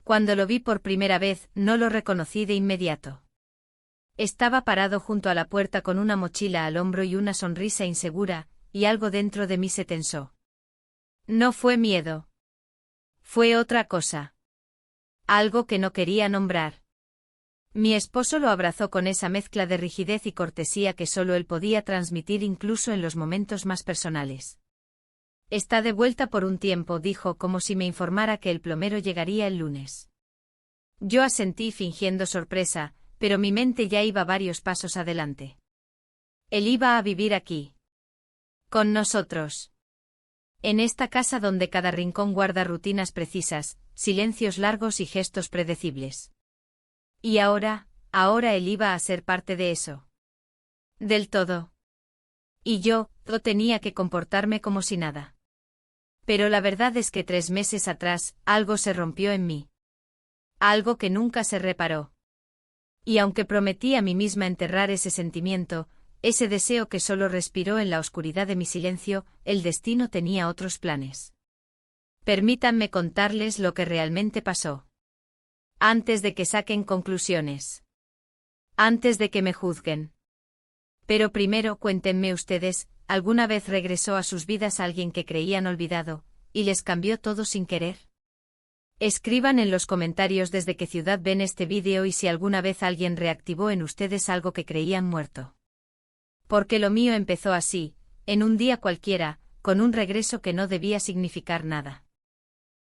Cuando lo vi por primera vez, no lo reconocí de inmediato. Estaba parado junto a la puerta con una mochila al hombro y una sonrisa insegura, y algo dentro de mí se tensó. No fue miedo. Fue otra cosa. Algo que no quería nombrar. Mi esposo lo abrazó con esa mezcla de rigidez y cortesía que solo él podía transmitir incluso en los momentos más personales. Está de vuelta por un tiempo, dijo, como si me informara que el plomero llegaría el lunes. Yo asentí fingiendo sorpresa, pero mi mente ya iba varios pasos adelante. Él iba a vivir aquí. Con nosotros. En esta casa donde cada rincón guarda rutinas precisas, silencios largos y gestos predecibles. Y ahora él iba a ser parte de eso. Del todo. Y yo tenía que comportarme como si nada. Pero la verdad es que 3 meses atrás, algo se rompió en mí. Algo que nunca se reparó. Y aunque prometí a mí misma enterrar ese sentimiento, ese deseo que solo respiró en la oscuridad de mi silencio, el destino tenía otros planes. Permítanme contarles lo que realmente pasó. Antes de que saquen conclusiones. Antes de que me juzguen. Pero primero cuéntenme ustedes, ¿alguna vez regresó a sus vidas alguien que creían olvidado, y les cambió todo sin querer? Escriban en los comentarios desde qué ciudad ven este vídeo y si alguna vez alguien reactivó en ustedes algo que creían muerto. Porque lo mío empezó así, en un día cualquiera, con un regreso que no debía significar nada.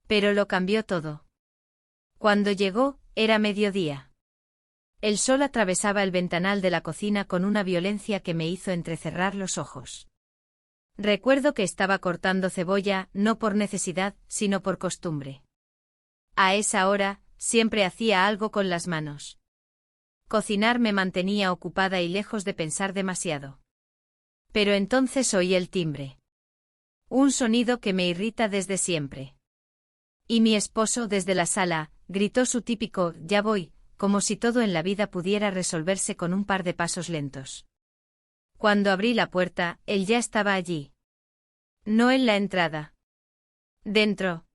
Pero lo cambió todo. Cuando llegó, era mediodía. El sol atravesaba el ventanal de la cocina con una violencia que me hizo entrecerrar los ojos. Recuerdo que estaba cortando cebolla, no por necesidad, sino por costumbre. A esa hora, siempre hacía algo con las manos. Cocinar me mantenía ocupada y lejos de pensar demasiado. Pero entonces oí el timbre. Un sonido que me irrita desde siempre. Y mi esposo, desde la sala, gritó su típico «ya voy», como si todo en la vida pudiera resolverse con un par de pasos lentos. Cuando abrí la puerta, él ya estaba allí. No en la entrada. Dentro.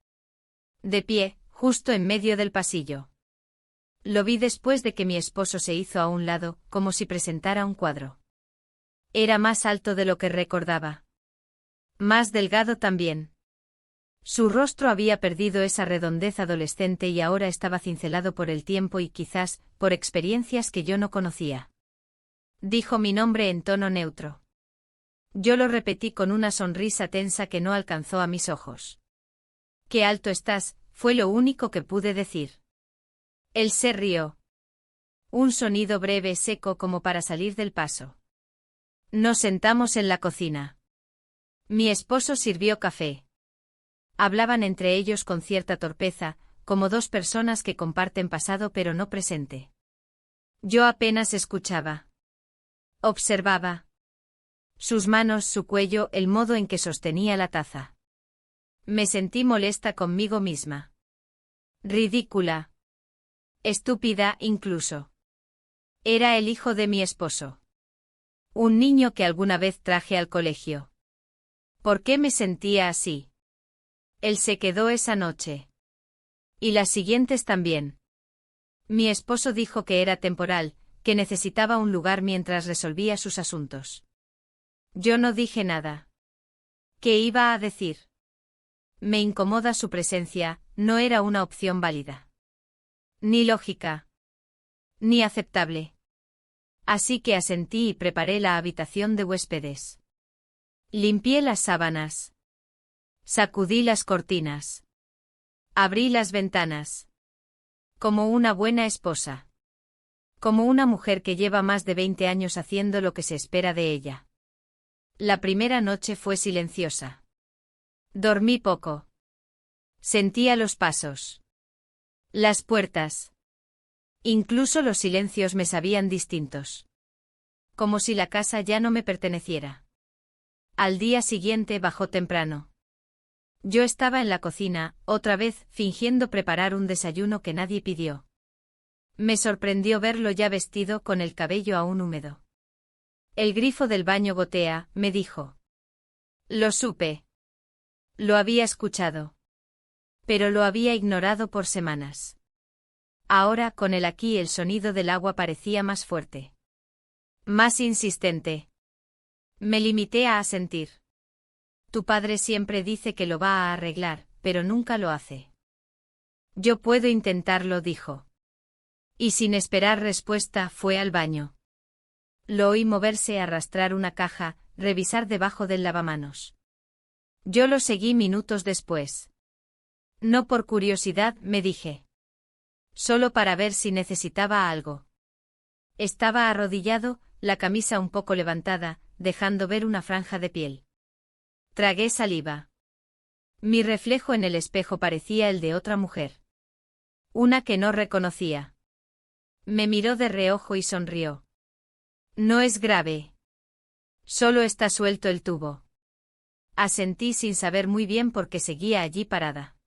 De pie, justo en medio del pasillo. Lo vi después de que mi esposo se hizo a un lado, como si presentara un cuadro. Era más alto de lo que recordaba. Más delgado también. Su rostro había perdido esa redondez adolescente y ahora estaba cincelado por el tiempo y quizás, por experiencias que yo no conocía. Dijo mi nombre en tono neutro. Yo lo repetí con una sonrisa tensa que no alcanzó a mis ojos. «Qué alto estás», fue lo único que pude decir. Él se rió. Un sonido breve seco como para salir del paso. Nos sentamos en la cocina. Mi esposo sirvió café. Hablaban entre ellos con cierta torpeza, como dos personas que comparten pasado pero no presente. Yo apenas escuchaba. Observaba. Sus manos, su cuello, el modo en que sostenía la taza. Me sentí molesta conmigo misma. Ridícula. Estúpida, incluso. Era el hijo de mi esposo. Un niño que alguna vez traje al colegio. ¿Por qué me sentía así? Él se quedó esa noche. Y las siguientes también. Mi esposo dijo que era temporal, que necesitaba un lugar mientras resolvía sus asuntos. Yo no dije nada. ¿Qué iba a decir? Me incomoda su presencia, no era una opción válida. Ni lógica. Ni aceptable. Así que asentí y preparé la habitación de huéspedes. Limpié las sábanas. Sacudí las cortinas. Abrí las ventanas. Como una buena esposa. Como una mujer que lleva más de 20 años haciendo lo que se espera de ella. La primera noche fue silenciosa. Dormí poco. Sentía los pasos. Las puertas. Incluso los silencios me sabían distintos. Como si la casa ya no me perteneciera. Al día siguiente bajó temprano. Yo estaba en la cocina, otra vez, fingiendo preparar un desayuno que nadie pidió. Me sorprendió verlo ya vestido con el cabello aún húmedo. El grifo del baño gotea, me dijo. Lo supe. Lo había escuchado. Pero lo había ignorado por semanas. Ahora, con él aquí, el sonido del agua parecía más fuerte. Más insistente. Me limité a asentir. Tu padre siempre dice que lo va a arreglar, pero nunca lo hace. Yo puedo intentarlo, dijo. Y sin esperar respuesta, fue al baño. Lo oí moverse, arrastrar una caja, revisar debajo del lavamanos. Yo lo seguí minutos después. No por curiosidad, me dije. Solo para ver si necesitaba algo. Estaba arrodillado, la camisa un poco levantada, dejando ver una franja de piel. Tragué saliva. Mi reflejo en el espejo parecía el de otra mujer. Una que no reconocía. Me miró de reojo y sonrió. No es grave. Solo está suelto el tubo. Asentí sin saber muy bien por qué seguía allí parada.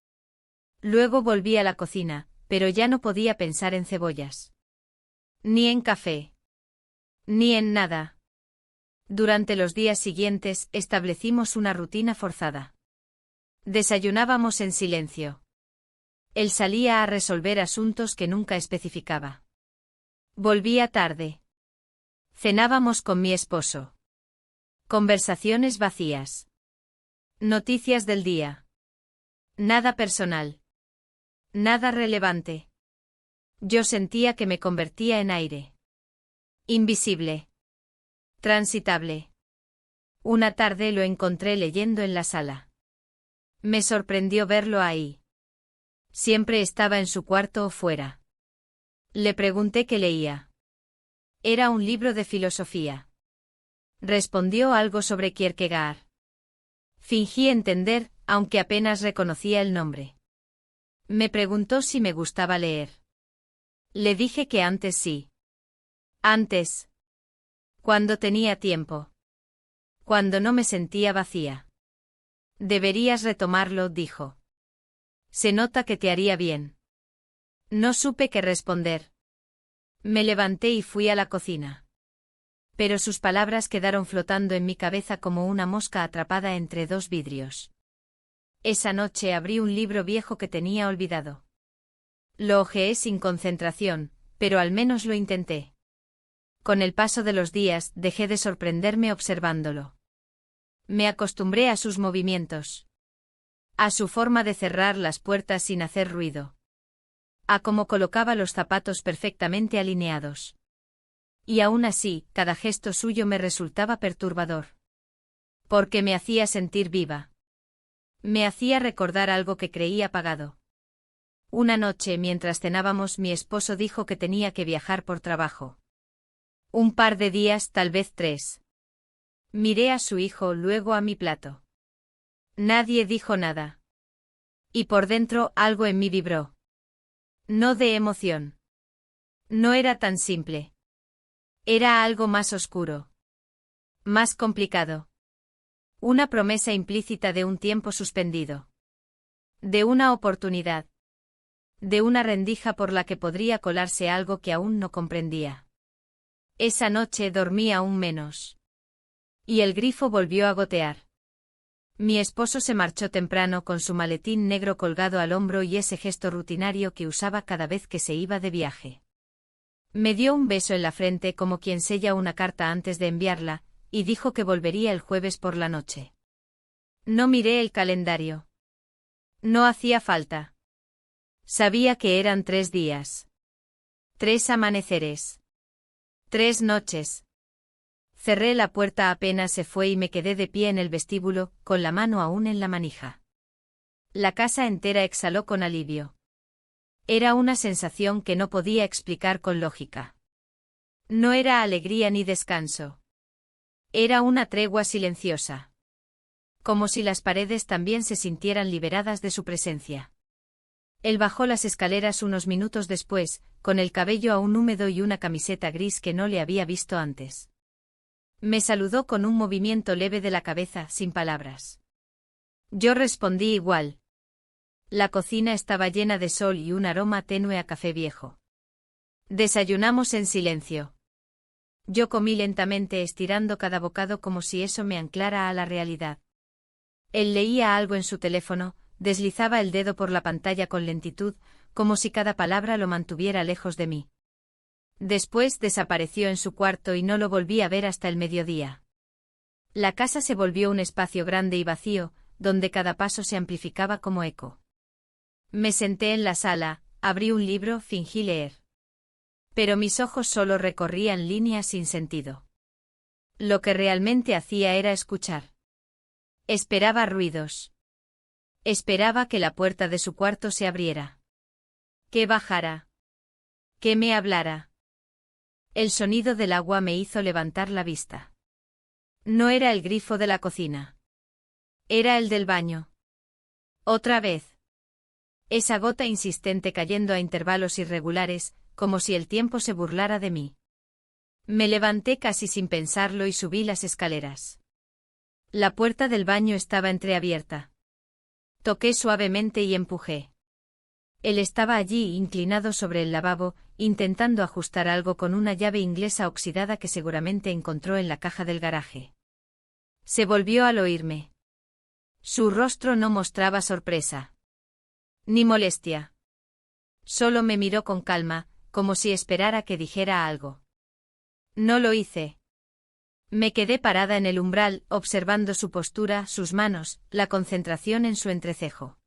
Luego volví a la cocina, pero ya no podía pensar en cebollas. Ni en café. Ni en nada. Durante los días siguientes establecimos una rutina forzada. Desayunábamos en silencio. Él salía a resolver asuntos que nunca especificaba. Volvía tarde. Cenábamos con mi esposo. Conversaciones vacías. Noticias del día. Nada personal. Nada relevante. Yo sentía que me convertía en aire. Invisible. Transitable. Una tarde lo encontré leyendo en la sala. Me sorprendió verlo ahí. Siempre estaba en su cuarto o fuera. Le pregunté qué leía. Era un libro de filosofía. Respondió algo sobre Kierkegaard. Fingí entender, aunque apenas reconocía el nombre. Me preguntó si me gustaba leer. Le dije que antes sí. Antes. Cuando tenía tiempo. Cuando no me sentía vacía. Deberías retomarlo, dijo. Se nota que te haría bien. No supe qué responder. Me levanté y fui a la cocina. Pero sus palabras quedaron flotando en mi cabeza como una mosca atrapada entre dos vidrios. Esa noche abrí un libro viejo que tenía olvidado. Lo hojeé sin concentración, pero al menos lo intenté. Con el paso de los días dejé de sorprenderme observándolo. Me acostumbré a sus movimientos. A su forma de cerrar las puertas sin hacer ruido. A cómo colocaba los zapatos perfectamente alineados. Y aún así, cada gesto suyo me resultaba perturbador. Porque me hacía sentir viva. Me hacía recordar algo que creí apagado. Una noche, mientras cenábamos, mi esposo dijo que tenía que viajar por trabajo. Un par de días, tal vez 3. Miré a su hijo, luego a mi plato. Nadie dijo nada. Y por dentro algo en mí vibró. No de emoción. No era tan simple. Era algo más oscuro. Más complicado. Una promesa implícita de un tiempo suspendido. De una oportunidad. De una rendija por la que podría colarse algo que aún no comprendía. Esa noche dormí aún menos. Y el grifo volvió a gotear. Mi esposo se marchó temprano con su maletín negro colgado al hombro y ese gesto rutinario que usaba cada vez que se iba de viaje. Me dio un beso en la frente como quien sella una carta antes de enviarla, y dijo que volvería el jueves por la noche. No miré el calendario. No hacía falta. Sabía que eran 3 días. 3 amaneceres. 3 noches. Cerré la puerta apenas se fue y me quedé de pie en el vestíbulo, con la mano aún en la manija. La casa entera exhaló con alivio. Era una sensación que no podía explicar con lógica. No era alegría ni descanso. Era una tregua silenciosa. Como si las paredes también se sintieran liberadas de su presencia. Él bajó las escaleras unos minutos después, con el cabello aún húmedo y una camiseta gris que no le había visto antes. Me saludó con un movimiento leve de la cabeza, sin palabras. Yo respondí igual. La cocina estaba llena de sol y un aroma tenue a café viejo. Desayunamos en silencio. Yo comí lentamente, estirando cada bocado como si eso me anclara a la realidad. Él leía algo en su teléfono, deslizaba el dedo por la pantalla con lentitud, como si cada palabra lo mantuviera lejos de mí. Después desapareció en su cuarto y no lo volví a ver hasta el mediodía. La casa se volvió un espacio grande y vacío, donde cada paso se amplificaba como eco. Me senté en la sala, abrí un libro, fingí leer. Pero mis ojos solo recorrían líneas sin sentido. Lo que realmente hacía era escuchar. Esperaba ruidos. Esperaba que la puerta de su cuarto se abriera. Que bajara. Que me hablara. El sonido del agua me hizo levantar la vista. No era el grifo de la cocina. Era el del baño. Otra vez. Esa gota insistente cayendo a intervalos irregulares, como si el tiempo se burlara de mí. Me levanté casi sin pensarlo y subí las escaleras. La puerta del baño estaba entreabierta. Toqué suavemente y empujé. Él estaba allí, inclinado sobre el lavabo, intentando ajustar algo con una llave inglesa oxidada que seguramente encontró en la caja del garaje. Se volvió al oírme. Su rostro no mostraba sorpresa. Ni molestia. Solo me miró con calma, como si esperara que dijera algo. No lo hice. Me quedé parada en el umbral, observando su postura, sus manos, la concentración en su entrecejo.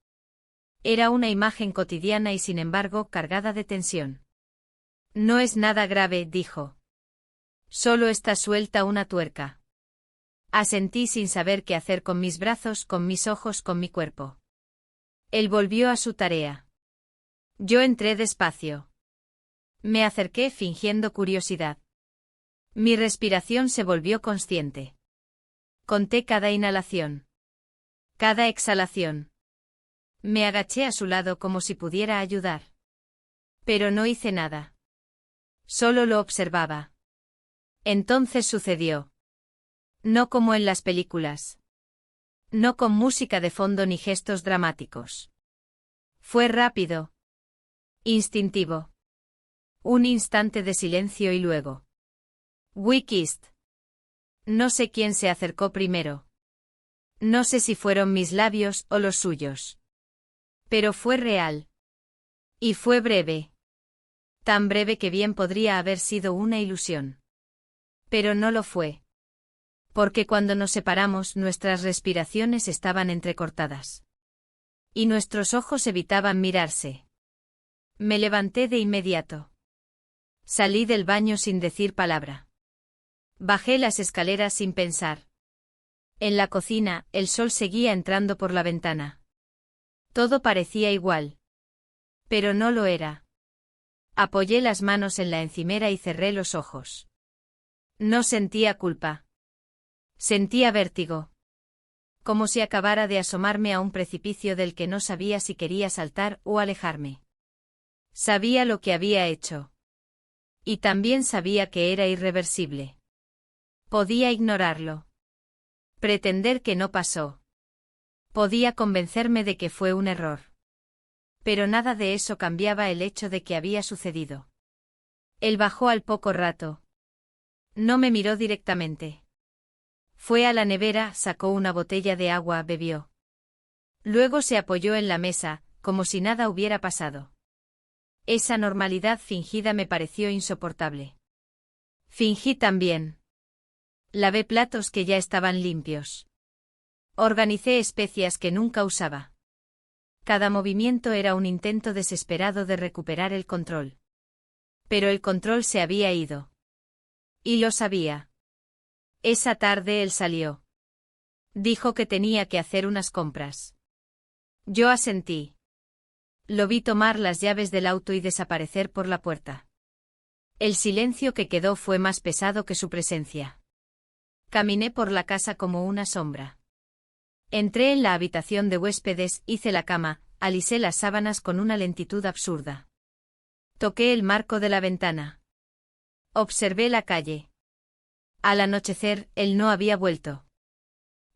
Era una imagen cotidiana y sin embargo cargada de tensión. No es nada grave, dijo. Solo está suelta una tuerca. Asentí sin saber qué hacer con mis brazos, con mis ojos, con mi cuerpo. Él volvió a su tarea. Yo entré despacio. Me acerqué fingiendo curiosidad. Mi respiración se volvió consciente. Conté cada inhalación. Cada exhalación. Me agaché a su lado como si pudiera ayudar. Pero no hice nada. Solo lo observaba. Entonces sucedió. No como en las películas. No con música de fondo ni gestos dramáticos. Fue rápido. Instintivo. Un instante de silencio y luego. We kissed. No sé quién se acercó primero. No sé si fueron mis labios o los suyos. Pero fue real. Y fue breve. Tan breve que bien podría haber sido una ilusión. Pero no lo fue. Porque cuando nos separamos nuestras respiraciones estaban entrecortadas. Y nuestros ojos evitaban mirarse. Me levanté de inmediato. Salí del baño sin decir palabra. Bajé las escaleras sin pensar. En la cocina, el sol seguía entrando por la ventana. Todo parecía igual. Pero no lo era. Apoyé las manos en la encimera y cerré los ojos. No sentía culpa. Sentía vértigo. Como si acabara de asomarme a un precipicio del que no sabía si quería saltar o alejarme. Sabía lo que había hecho. Y también sabía que era irreversible. Podía ignorarlo. Pretender que no pasó. Podía convencerme de que fue un error. Pero nada de eso cambiaba el hecho de que había sucedido. Él bajó al poco rato. No me miró directamente. Fue a la nevera, sacó una botella de agua, bebió. Luego se apoyó en la mesa, como si nada hubiera pasado. Esa normalidad fingida me pareció insoportable. Fingí también. Lavé platos que ya estaban limpios. Organicé especias que nunca usaba. Cada movimiento era un intento desesperado de recuperar el control. Pero el control se había ido. Y lo sabía. Esa tarde él salió. Dijo que tenía que hacer unas compras. Yo asentí. Lo vi tomar las llaves del auto y desaparecer por la puerta. El silencio que quedó fue más pesado que su presencia. Caminé por la casa como una sombra. Entré en la habitación de huéspedes, hice la cama, alisé las sábanas con una lentitud absurda. Toqué el marco de la ventana. Observé la calle. Al anochecer, él no había vuelto.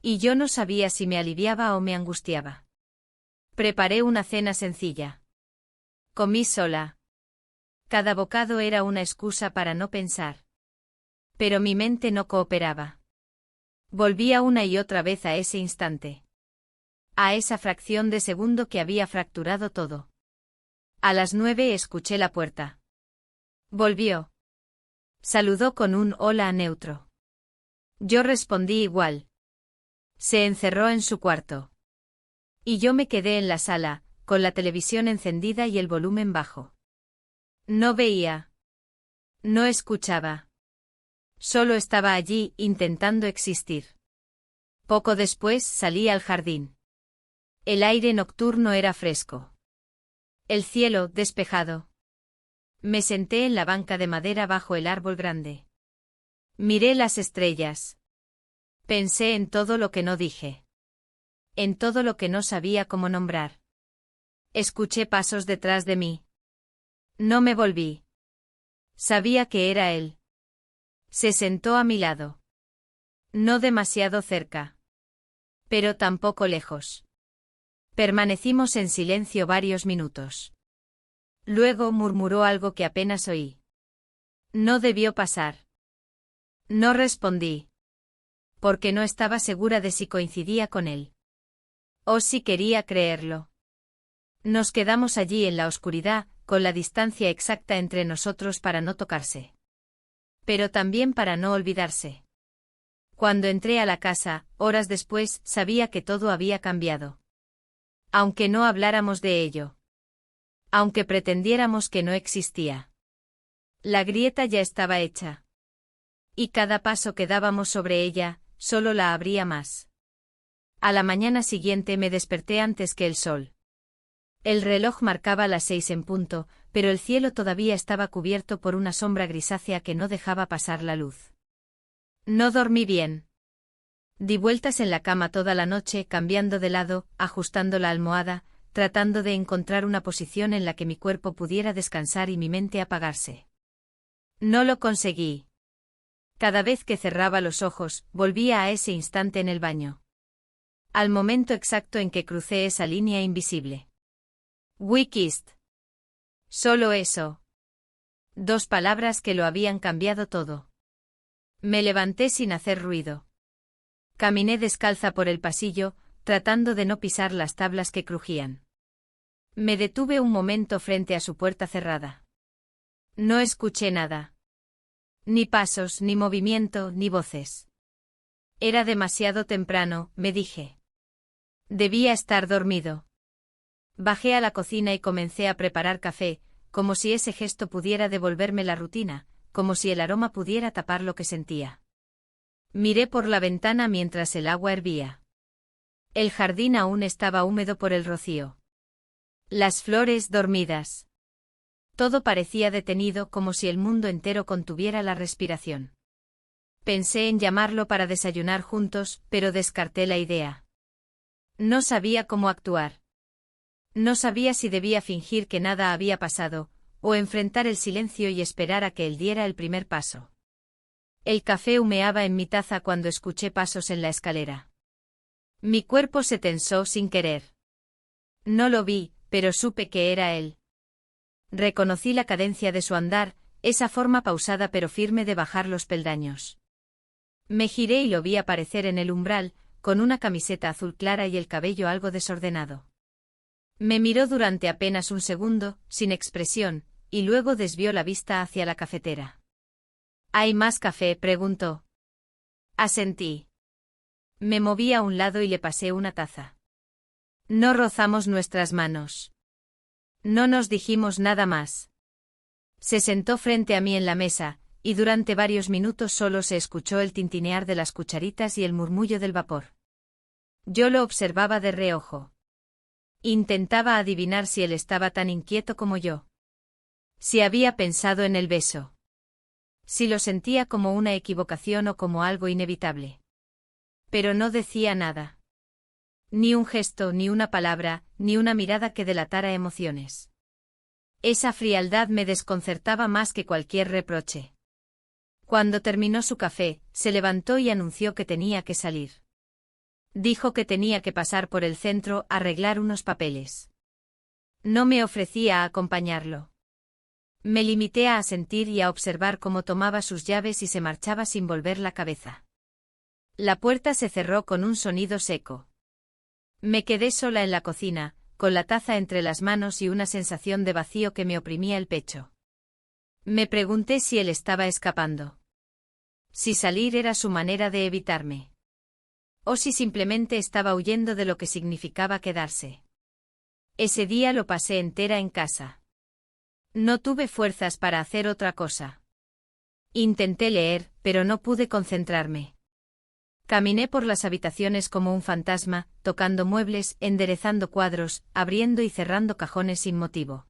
Y yo no sabía si me aliviaba o me angustiaba. Preparé una cena sencilla. Comí sola. Cada bocado era una excusa para no pensar. Pero mi mente no cooperaba. Volvía una y otra vez a ese instante. A esa fracción de segundo que había fracturado todo. A las 9 escuché la puerta. Volvió. Saludó con un hola neutro. Yo respondí igual. Se encerró en su cuarto. Y yo me quedé en la sala, con la televisión encendida y el volumen bajo. No veía. No escuchaba. Solo estaba allí, intentando existir. Poco después salí al jardín. El aire nocturno era fresco. El cielo, despejado. Me senté en la banca de madera bajo el árbol grande. Miré las estrellas. Pensé en todo lo que no dije. En todo lo que no sabía cómo nombrar. Escuché pasos detrás de mí. No me volví. Sabía que era él. Se sentó a mi lado. No demasiado cerca. Pero tampoco lejos. Permanecimos en silencio varios minutos. Luego murmuró algo que apenas oí. No debió pasar. No respondí. Porque no estaba segura de si coincidía con él. O si quería creerlo. Nos quedamos allí en la oscuridad, con la distancia exacta entre nosotros para no tocarse. Pero también para no olvidarse. Cuando entré a la casa, horas después, sabía que todo había cambiado. Aunque no habláramos de ello. Aunque pretendiéramos que no existía. La grieta ya estaba hecha. Y cada paso que dábamos sobre ella, solo la abría más. A la mañana siguiente me desperté antes que el sol. El reloj marcaba las 6 en punto, pero el cielo todavía estaba cubierto por una sombra grisácea que no dejaba pasar la luz. No dormí bien. Di vueltas en la cama toda la noche, cambiando de lado, ajustando la almohada, tratando de encontrar una posición en la que mi cuerpo pudiera descansar y mi mente apagarse. No lo conseguí. Cada vez que cerraba los ojos, volvía a ese instante en el baño. Al momento exacto en que crucé esa línea invisible. We kissed. Solo eso. 2 palabras que lo habían cambiado todo. Me levanté sin hacer ruido. Caminé descalza por el pasillo, tratando de no pisar las tablas que crujían. Me detuve un momento frente a su puerta cerrada. No escuché nada. Ni pasos, ni movimiento, ni voces. Era demasiado temprano, me dije. Debía estar dormido. Bajé a la cocina y comencé a preparar café, como si ese gesto pudiera devolverme la rutina, como si el aroma pudiera tapar lo que sentía. Miré por la ventana mientras el agua hervía. El jardín aún estaba húmedo por el rocío. Las flores dormidas. Todo parecía detenido, como si el mundo entero contuviera la respiración. Pensé en llamarlo para desayunar juntos, pero descarté la idea. No sabía cómo actuar. No sabía si debía fingir que nada había pasado, o enfrentar el silencio y esperar a que él diera el primer paso. El café humeaba en mi taza cuando escuché pasos en la escalera. Mi cuerpo se tensó sin querer. No lo vi, pero supe que era él. Reconocí la cadencia de su andar, esa forma pausada pero firme de bajar los peldaños. Me giré y lo vi aparecer en el umbral, con una camiseta azul clara y el cabello algo desordenado. Me miró durante apenas un segundo, sin expresión, y luego desvió la vista hacia la cafetera. ¿Hay más café?, preguntó. Asentí. Me moví a un lado y le pasé una taza. No rozamos nuestras manos. No nos dijimos nada más. Se sentó frente a mí en la mesa, y durante varios minutos solo se escuchó el tintinear de las cucharitas y el murmullo del vapor. Yo lo observaba de reojo. Intentaba adivinar si él estaba tan inquieto como yo. Si había pensado en el beso. Si lo sentía como una equivocación o como algo inevitable. Pero no decía nada. Ni un gesto, ni una palabra, ni una mirada que delatara emociones. Esa frialdad me desconcertaba más que cualquier reproche. Cuando terminó su café, se levantó y anunció que tenía que salir. Dijo que tenía que pasar por el centro a arreglar unos papeles. No me ofrecí a acompañarlo. Me limité a asentir y a observar cómo tomaba sus llaves y se marchaba sin volver la cabeza. La puerta se cerró con un sonido seco. Me quedé sola en la cocina, con la taza entre las manos y una sensación de vacío que me oprimía el pecho. Me pregunté si él estaba escapando. Si salir era su manera de evitarme. O si simplemente estaba huyendo de lo que significaba quedarse. Ese día lo pasé entera en casa. No tuve fuerzas para hacer otra cosa. Intenté leer, pero no pude concentrarme. Caminé por las habitaciones como un fantasma, tocando muebles, enderezando cuadros, abriendo y cerrando cajones sin motivo.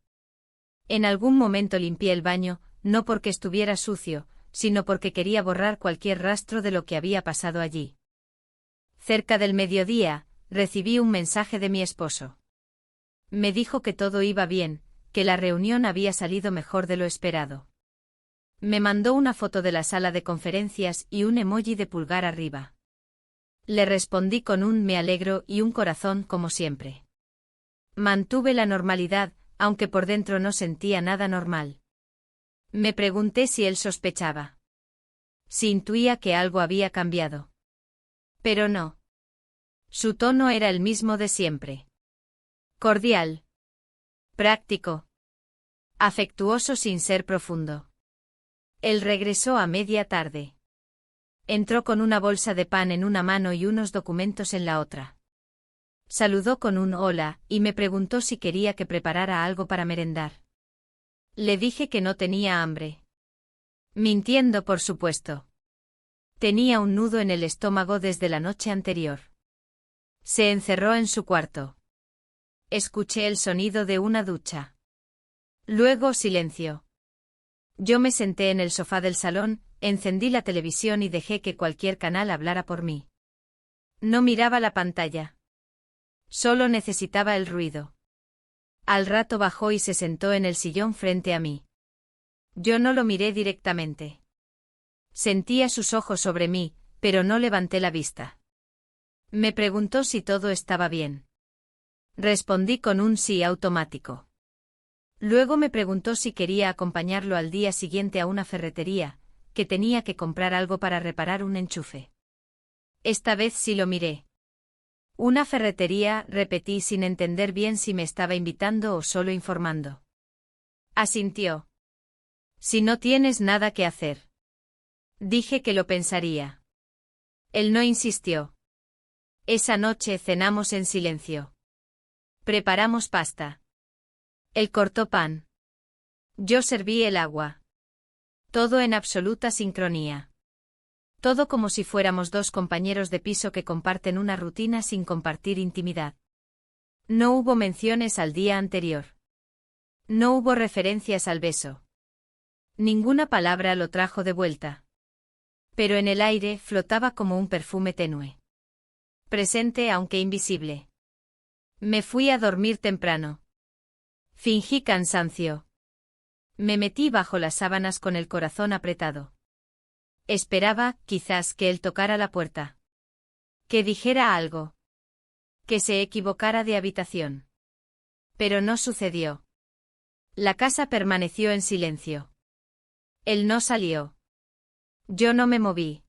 En algún momento limpié el baño, no porque estuviera sucio, sino porque quería borrar cualquier rastro de lo que había pasado allí. Cerca del mediodía, recibí un mensaje de mi esposo. Me dijo que todo iba bien, que la reunión había salido mejor de lo esperado. Me mandó una foto de la sala de conferencias y un emoji de pulgar arriba. Le respondí con un me alegro y un corazón como siempre. Mantuve la normalidad, aunque por dentro no sentía nada normal. Me pregunté si él sospechaba. Si intuía que algo había cambiado. Pero no. Su tono era el mismo de siempre. Cordial. Práctico. Afectuoso sin ser profundo. Él regresó a media tarde. Entró con una bolsa de pan en una mano y unos documentos en la otra. Saludó con un hola, y me preguntó si quería que preparara algo para merendar. Le dije que no tenía hambre. Mintiendo, por supuesto. Tenía un nudo en el estómago desde la noche anterior. Se encerró en su cuarto. Escuché el sonido de una ducha. Luego silencio. Yo me senté en el sofá del salón, encendí la televisión y dejé que cualquier canal hablara por mí. No miraba la pantalla. Solo necesitaba el ruido. Al rato bajó y se sentó en el sillón frente a mí. Yo no lo miré directamente. Sentía sus ojos sobre mí, pero no levanté la vista. Me preguntó si todo estaba bien. Respondí con un sí automático. Luego me preguntó si quería acompañarlo al día siguiente a una ferretería, que tenía que comprar algo para reparar un enchufe. Esta vez sí lo miré. Una ferretería, repetí sin entender bien si me estaba invitando o solo informando. Asintió. Si no tienes nada que hacer. Dije que lo pensaría. Él no insistió. Esa noche cenamos en silencio. Preparamos pasta. Él cortó pan. Yo serví el agua. Todo en absoluta sincronía. Todo como si fuéramos dos compañeros de piso que comparten una rutina sin compartir intimidad. No hubo menciones al día anterior. No hubo referencias al beso. Ninguna palabra lo trajo de vuelta. Pero en el aire flotaba como un perfume tenue. Presente aunque invisible. Me fui a dormir temprano. Fingí cansancio. Me metí bajo las sábanas con el corazón apretado. Esperaba, quizás, que él tocara la puerta. Que dijera algo. Que se equivocara de habitación. Pero no sucedió. La casa permaneció en silencio. Él no salió. Yo no me moví.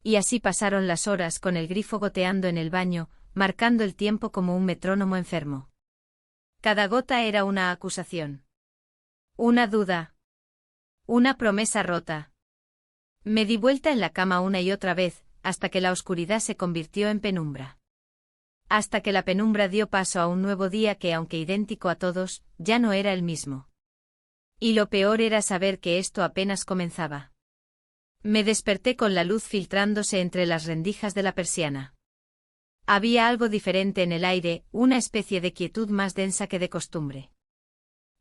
Y así pasaron las horas con el grifo goteando en el baño, marcando el tiempo como un metrónomo enfermo. Cada gota era una acusación. Una duda. Una promesa rota. Me di vuelta en la cama una y otra vez, hasta que la oscuridad se convirtió en penumbra. Hasta que la penumbra dio paso a un nuevo día que, aunque idéntico a todos, ya no era el mismo. Y lo peor era saber que esto apenas comenzaba. Me desperté con la luz filtrándose entre las rendijas de la persiana. Había algo diferente en el aire, una especie de quietud más densa que de costumbre.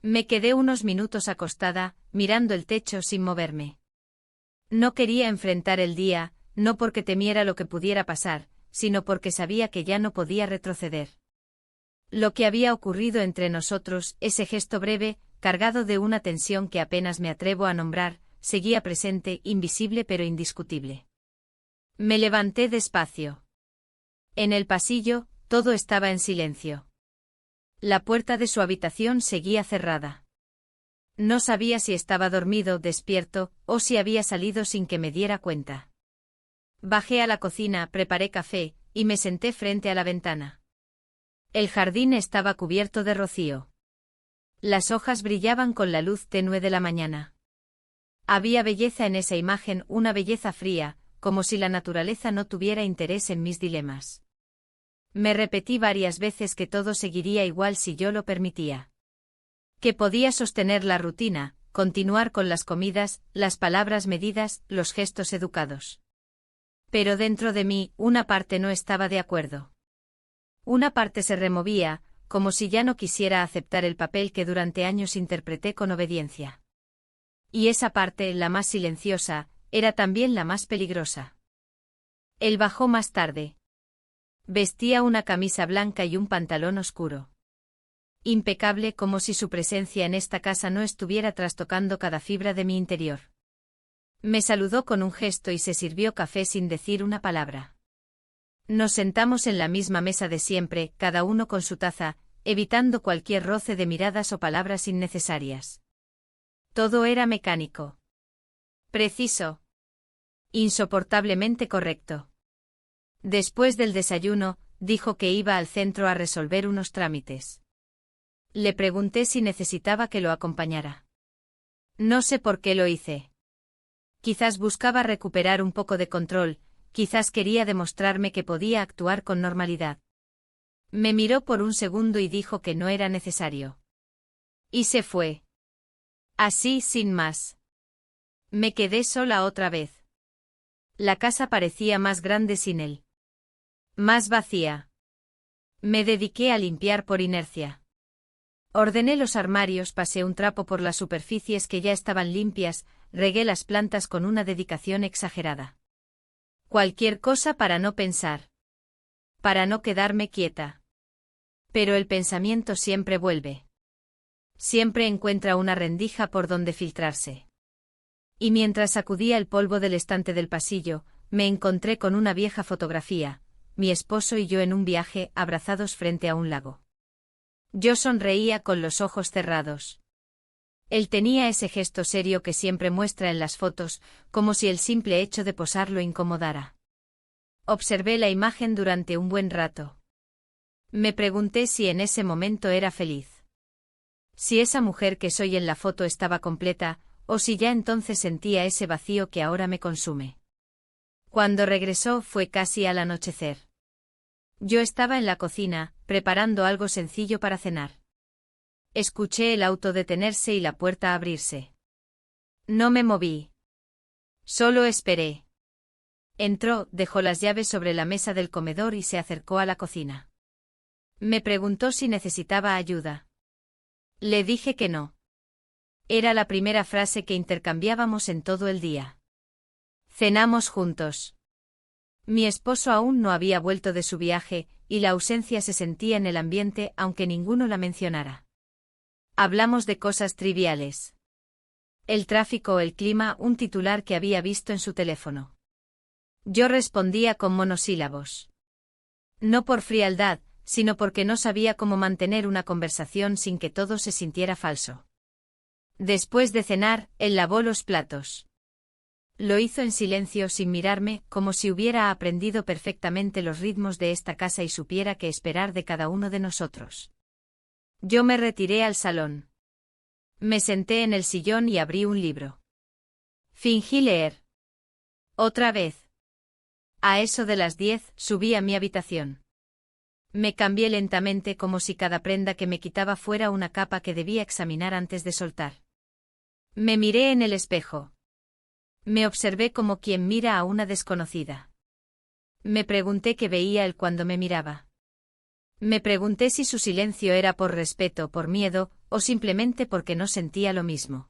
Me quedé unos minutos acostada, mirando el techo sin moverme. No quería enfrentar el día, no porque temiera lo que pudiera pasar, sino porque sabía que ya no podía retroceder. Lo que había ocurrido entre nosotros, ese gesto breve, cargado de una tensión que apenas me atrevo a nombrar, seguía presente, invisible pero indiscutible. Me levanté despacio. En el pasillo, todo estaba en silencio. La puerta de su habitación seguía cerrada. No sabía si estaba dormido, despierto, o si había salido sin que me diera cuenta. Bajé a la cocina, preparé café, y me senté frente a la ventana. El jardín estaba cubierto de rocío. Las hojas brillaban con la luz tenue de la mañana. Había belleza en esa imagen, una belleza fría, como si la naturaleza no tuviera interés en mis dilemas. Me repetí varias veces que todo seguiría igual si yo lo permitía. Que podía sostener la rutina, continuar con las comidas, las palabras medidas, los gestos educados. Pero dentro de mí, una parte no estaba de acuerdo. Una parte se removía, como si ya no quisiera aceptar el papel que durante años interpreté con obediencia. Y esa parte, la más silenciosa, era también la más peligrosa. Él bajó más tarde. Vestía una camisa blanca y un pantalón oscuro. Impecable, como si su presencia en esta casa no estuviera trastocando cada fibra de mi interior. Me saludó con un gesto y se sirvió café sin decir una palabra. Nos sentamos en la misma mesa de siempre, cada uno con su taza, evitando cualquier roce de miradas o palabras innecesarias. Todo era mecánico. Preciso. Insoportablemente correcto. Después del desayuno, dijo que iba al centro a resolver unos trámites. Le pregunté si necesitaba que lo acompañara. No sé por qué lo hice. Quizás buscaba recuperar un poco de control, quizás quería demostrarme que podía actuar con normalidad. Me miró por un segundo y dijo que no era necesario. Y se fue. Así, sin más. Me quedé sola otra vez. La casa parecía más grande sin él. Más vacía. Me dediqué a limpiar por inercia. Ordené los armarios, pasé un trapo por las superficies que ya estaban limpias, regué las plantas con una dedicación exagerada. Cualquier cosa para no pensar. Para no quedarme quieta. Pero el pensamiento siempre vuelve. Siempre encuentra una rendija por donde filtrarse. Y mientras sacudía el polvo del estante del pasillo, me encontré con una vieja fotografía, mi esposo y yo en un viaje, abrazados frente a un lago. Yo sonreía con los ojos cerrados. Él tenía ese gesto serio que siempre muestra en las fotos, como si el simple hecho de posar lo incomodara. Observé la imagen durante un buen rato. Me pregunté si en ese momento era feliz. Si esa mujer que soy en la foto estaba completa, o si ya entonces sentía ese vacío que ahora me consume. Cuando regresó fue casi al anochecer. Yo estaba en la cocina, preparando algo sencillo para cenar. Escuché el auto detenerse y la puerta abrirse. No me moví. Solo esperé. Entró, dejó las llaves sobre la mesa del comedor y se acercó a la cocina. Me preguntó si necesitaba ayuda. Le dije que no. Era la primera frase que intercambiábamos en todo el día. Cenamos juntos. Mi esposo aún no había vuelto de su viaje, y la ausencia se sentía en el ambiente aunque ninguno la mencionara. Hablamos de cosas triviales. El tráfico o el clima, un titular que había visto en su teléfono. Yo respondía con monosílabos. No por frialdad, sino porque no sabía cómo mantener una conversación sin que todo se sintiera falso. Después de cenar, él lavó los platos. Lo hizo en silencio sin mirarme, como si hubiera aprendido perfectamente los ritmos de esta casa y supiera qué esperar de cada uno de nosotros. Yo me retiré al salón. Me senté en el sillón y abrí un libro. Fingí leer. Otra vez. A eso de las 10, subí a mi habitación. Me cambié lentamente como si cada prenda que me quitaba fuera una capa que debía examinar antes de soltar. Me miré en el espejo. Me observé como quien mira a una desconocida. Me pregunté qué veía él cuando me miraba. Me pregunté si su silencio era por respeto, por miedo, o simplemente porque no sentía lo mismo.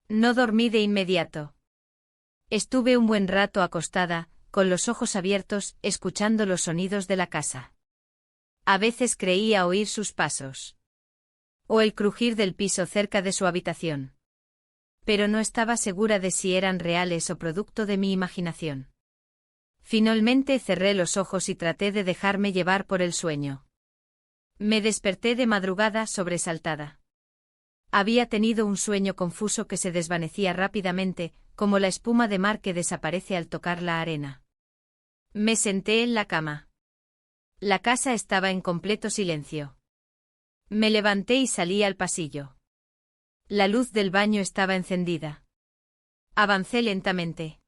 No dormí de inmediato. Estuve un buen rato acostada, con los ojos abiertos, escuchando los sonidos de la casa. A veces creía oír sus pasos. O el crujir del piso cerca de su habitación. Pero no estaba segura de si eran reales o producto de mi imaginación. Finalmente cerré los ojos y traté de dejarme llevar por el sueño. Me desperté de madrugada sobresaltada. Había tenido un sueño confuso que se desvanecía rápidamente, como la espuma de mar que desaparece al tocar la arena. Me senté en la cama. La casa estaba en completo silencio. Me levanté y salí al pasillo. La luz del baño estaba encendida. Avancé lentamente.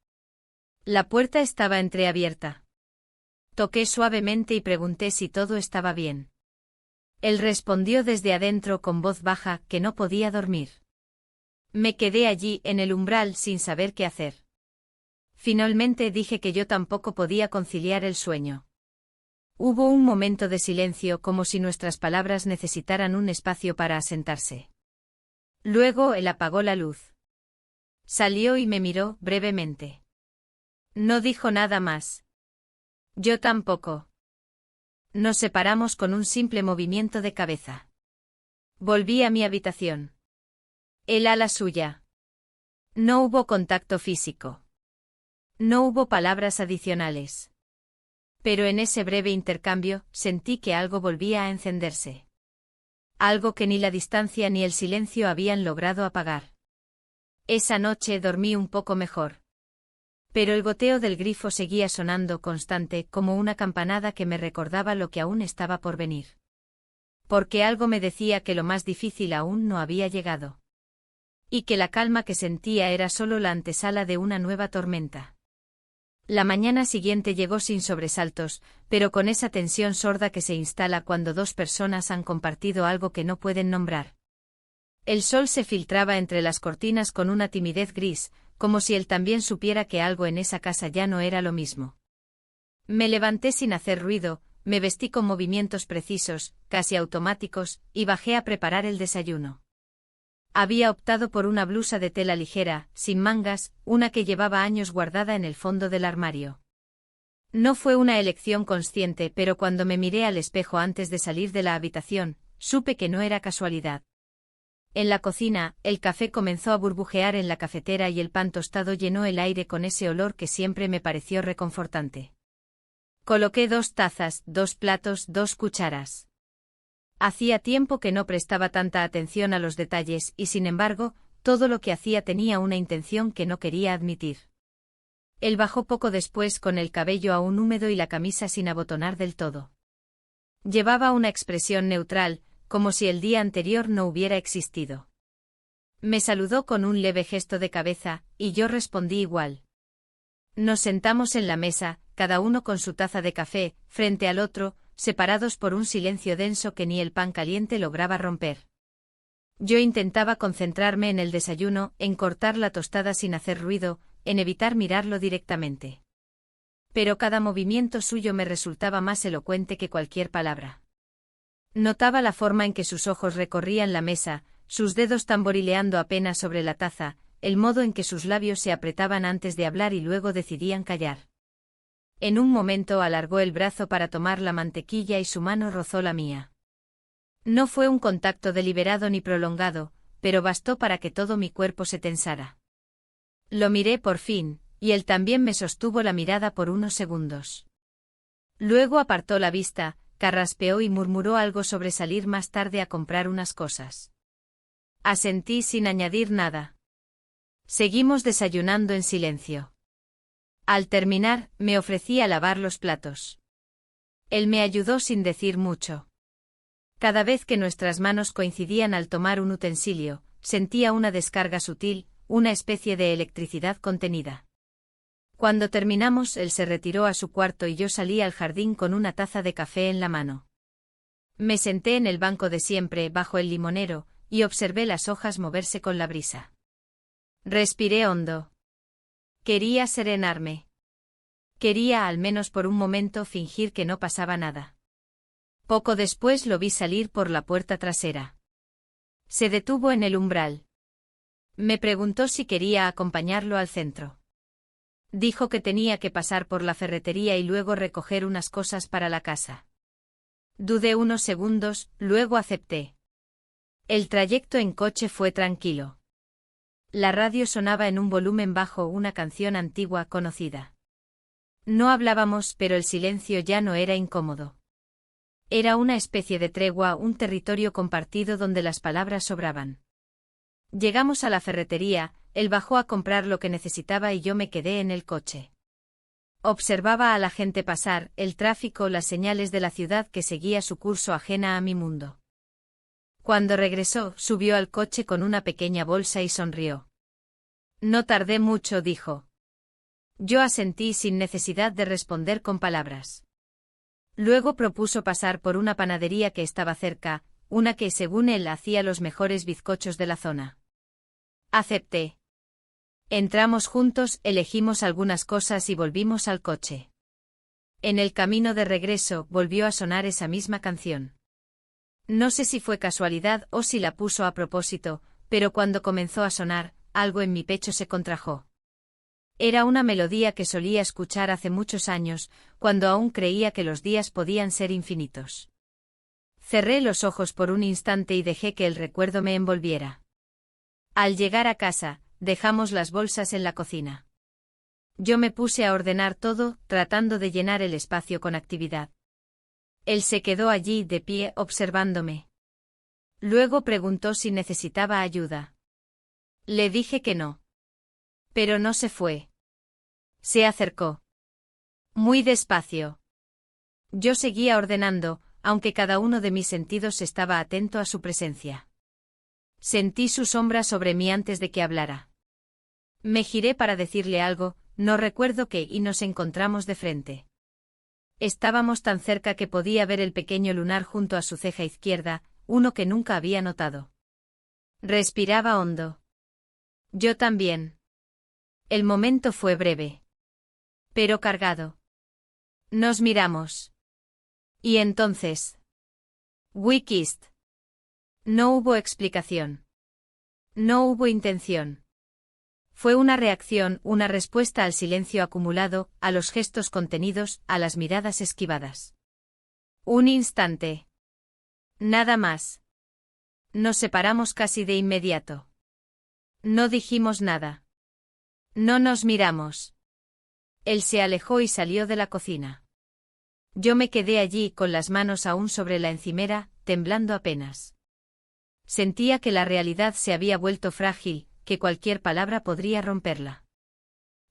La puerta estaba entreabierta. Toqué suavemente y pregunté si todo estaba bien. Él respondió desde adentro con voz baja que no podía dormir. Me quedé allí en el umbral sin saber qué hacer. Finalmente dije que yo tampoco podía conciliar el sueño. Hubo un momento de silencio como si nuestras palabras necesitaran un espacio para asentarse. Luego él apagó la luz. Salió y me miró brevemente. No dijo nada más. Yo tampoco. Nos separamos con un simple movimiento de cabeza. Volví a mi habitación. Él a la suya. No hubo contacto físico. No hubo palabras adicionales. Pero en ese breve intercambio sentí que algo volvía a encenderse. Algo que ni la distancia ni el silencio habían logrado apagar. Esa noche dormí un poco mejor. Pero el goteo del grifo seguía sonando constante como una campanada que me recordaba lo que aún estaba por venir. Porque algo me decía que lo más difícil aún no había llegado. Y que la calma que sentía era solo la antesala de una nueva tormenta. La mañana siguiente llegó sin sobresaltos, pero con esa tensión sorda que se instala cuando dos personas han compartido algo que no pueden nombrar. El sol se filtraba entre las cortinas con una timidez gris, como si él también supiera que algo en esa casa ya no era lo mismo. Me levanté sin hacer ruido, me vestí con movimientos precisos, casi automáticos, y bajé a preparar el desayuno. Había optado por una blusa de tela ligera, sin mangas, una que llevaba años guardada en el fondo del armario. No fue una elección consciente, pero cuando me miré al espejo antes de salir de la habitación, supe que no era casualidad. En la cocina, el café comenzó a burbujear en la cafetera y el pan tostado llenó el aire con ese olor que siempre me pareció reconfortante. Coloqué 2 tazas, 2 platos, 2 cucharas. Hacía tiempo que no prestaba tanta atención a los detalles y sin embargo, todo lo que hacía tenía una intención que no quería admitir. Él bajó poco después con el cabello aún húmedo y la camisa sin abotonar del todo. Llevaba una expresión neutral, como si el día anterior no hubiera existido. Me saludó con un leve gesto de cabeza, y yo respondí igual. Nos sentamos en la mesa, cada uno con su taza de café, frente al otro, separados por un silencio denso que ni el pan caliente lograba romper. Yo intentaba concentrarme en el desayuno, en cortar la tostada sin hacer ruido, en evitar mirarlo directamente. Pero cada movimiento suyo me resultaba más elocuente que cualquier palabra. Notaba la forma en que sus ojos recorrían la mesa, sus dedos tamborileando apenas sobre la taza, el modo en que sus labios se apretaban antes de hablar y luego decidían callar. En un momento alargó el brazo para tomar la mantequilla y su mano rozó la mía. No fue un contacto deliberado ni prolongado, pero bastó para que todo mi cuerpo se tensara. Lo miré por fin, y él también me sostuvo la mirada por unos segundos. Luego apartó la vista, carraspeó y murmuró algo sobre salir más tarde a comprar unas cosas. Asentí sin añadir nada. Seguimos desayunando en silencio. Al terminar, me ofrecí a lavar los platos. Él me ayudó sin decir mucho. Cada vez que nuestras manos coincidían al tomar un utensilio, sentía una descarga sutil, una especie de electricidad contenida. Cuando terminamos, él se retiró a su cuarto y yo salí al jardín con una taza de café en la mano. Me senté en el banco de siempre, bajo el limonero, y observé las hojas moverse con la brisa. Respiré hondo. Quería serenarme. Quería al menos por un momento fingir que no pasaba nada. Poco después lo vi salir por la puerta trasera. Se detuvo en el umbral. Me preguntó si quería acompañarlo al centro. Dijo que tenía que pasar por la ferretería y luego recoger unas cosas para la casa. Dudé unos segundos, luego acepté. El trayecto en coche fue tranquilo. La radio sonaba en un volumen bajo una canción antigua conocida. No hablábamos, pero el silencio ya no era incómodo. Era una especie de tregua, un territorio compartido donde las palabras sobraban. Llegamos a la ferretería, él bajó a comprar lo que necesitaba y yo me quedé en el coche. Observaba a la gente pasar, el tráfico, las señales de la ciudad que seguía su curso ajena a mi mundo. Cuando regresó, subió al coche con una pequeña bolsa y sonrió. No tardé mucho, dijo. Yo asentí sin necesidad de responder con palabras. Luego propuso pasar por una panadería que estaba cerca, una que, según él, hacía los mejores bizcochos de la zona. Acepté. Entramos juntos, elegimos algunas cosas y volvimos al coche. En el camino de regreso, volvió a sonar esa misma canción. No sé si fue casualidad o si la puso a propósito, pero cuando comenzó a sonar, algo en mi pecho se contrajo. Era una melodía que solía escuchar hace muchos años, cuando aún creía que los días podían ser infinitos. Cerré los ojos por un instante y dejé que el recuerdo me envolviera. Al llegar a casa, dejamos las bolsas en la cocina. Yo me puse a ordenar todo, tratando de llenar el espacio con actividad. Él se quedó allí de pie observándome. Luego preguntó si necesitaba ayuda. Le dije que no. Pero no se fue. Se acercó. Muy despacio. Yo seguía ordenando, aunque cada uno de mis sentidos estaba atento a su presencia. Sentí su sombra sobre mí antes de que hablara. Me giré para decirle algo, no recuerdo qué, y nos encontramos de frente. Estábamos tan cerca que podía ver el pequeño lunar junto a su ceja izquierda, uno que nunca había notado. Respiraba hondo. Yo también. El momento fue breve. Pero cargado. Nos miramos. Y entonces. We kissed. No hubo explicación. No hubo intención. Fue una reacción, una respuesta al silencio acumulado, a los gestos contenidos, a las miradas esquivadas. Un instante. Nada más. Nos separamos casi de inmediato. No dijimos nada. No nos miramos. Él se alejó y salió de la cocina. Yo me quedé allí con las manos aún sobre la encimera, temblando apenas. Sentía que la realidad se había vuelto frágil, que cualquier palabra podría romperla.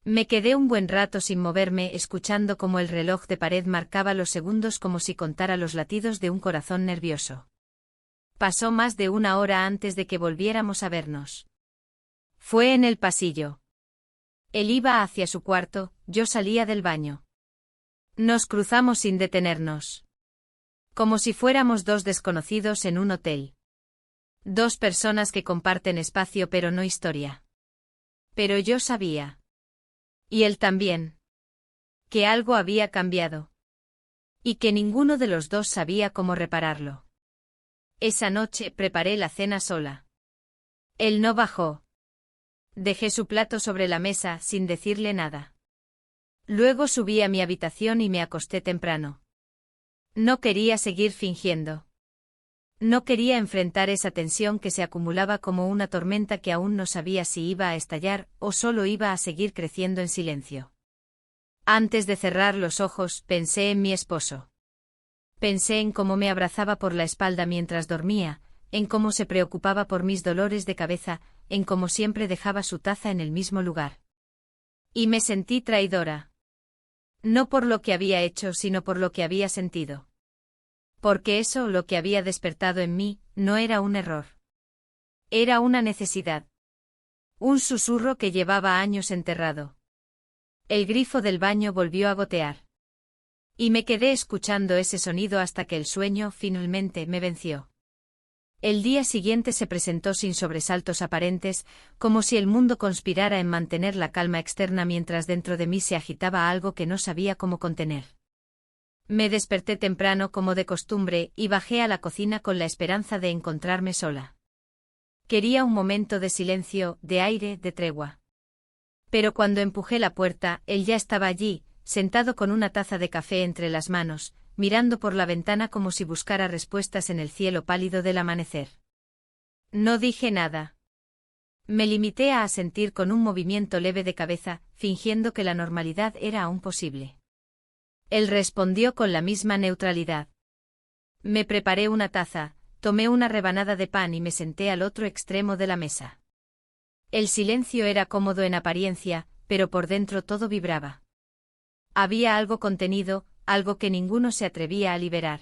Me quedé un buen rato sin moverme, escuchando cómo el reloj de pared marcaba los segundos como si contara los latidos de un corazón nervioso. Pasó más de una hora antes de que volviéramos a vernos. Fue en el pasillo. Él iba hacia su cuarto, yo salía del baño. Nos cruzamos sin detenernos. Como si fuéramos dos desconocidos en un hotel. Dos personas que comparten espacio pero no historia. Pero yo sabía. Y él también. Que algo había cambiado. Y que ninguno de los dos sabía cómo repararlo. Esa noche preparé la cena sola. Él no bajó. Dejé su plato sobre la mesa sin decirle nada. Luego subí a mi habitación y me acosté temprano. No quería seguir fingiendo. No quería enfrentar esa tensión que se acumulaba como una tormenta que aún no sabía si iba a estallar o solo iba a seguir creciendo en silencio. Antes de cerrar los ojos, pensé en mi esposo. Pensé en cómo me abrazaba por la espalda mientras dormía, en cómo se preocupaba por mis dolores de cabeza, en cómo siempre dejaba su taza en el mismo lugar. Y me sentí traidora. No por lo que había hecho, sino por lo que había sentido. Porque eso, lo que había despertado en mí, no era un error. Era una necesidad. Un susurro que llevaba años enterrado. El grifo del baño volvió a gotear. Y me quedé escuchando ese sonido hasta que el sueño finalmente me venció. El día siguiente se presentó sin sobresaltos aparentes, como si el mundo conspirara en mantener la calma externa mientras dentro de mí se agitaba algo que no sabía cómo contener. Me desperté temprano como de costumbre y bajé a la cocina con la esperanza de encontrarme sola. Quería un momento de silencio, de aire, de tregua. Pero cuando empujé la puerta, él ya estaba allí, sentado con una taza de café entre las manos, mirando por la ventana como si buscara respuestas en el cielo pálido del amanecer. No dije nada. Me limité a asentir con un movimiento leve de cabeza, fingiendo que la normalidad era aún posible. Él respondió con la misma neutralidad. Me preparé una taza, tomé una rebanada de pan y me senté al otro extremo de la mesa. El silencio era cómodo en apariencia, pero por dentro todo vibraba. Había algo contenido, algo que ninguno se atrevía a liberar.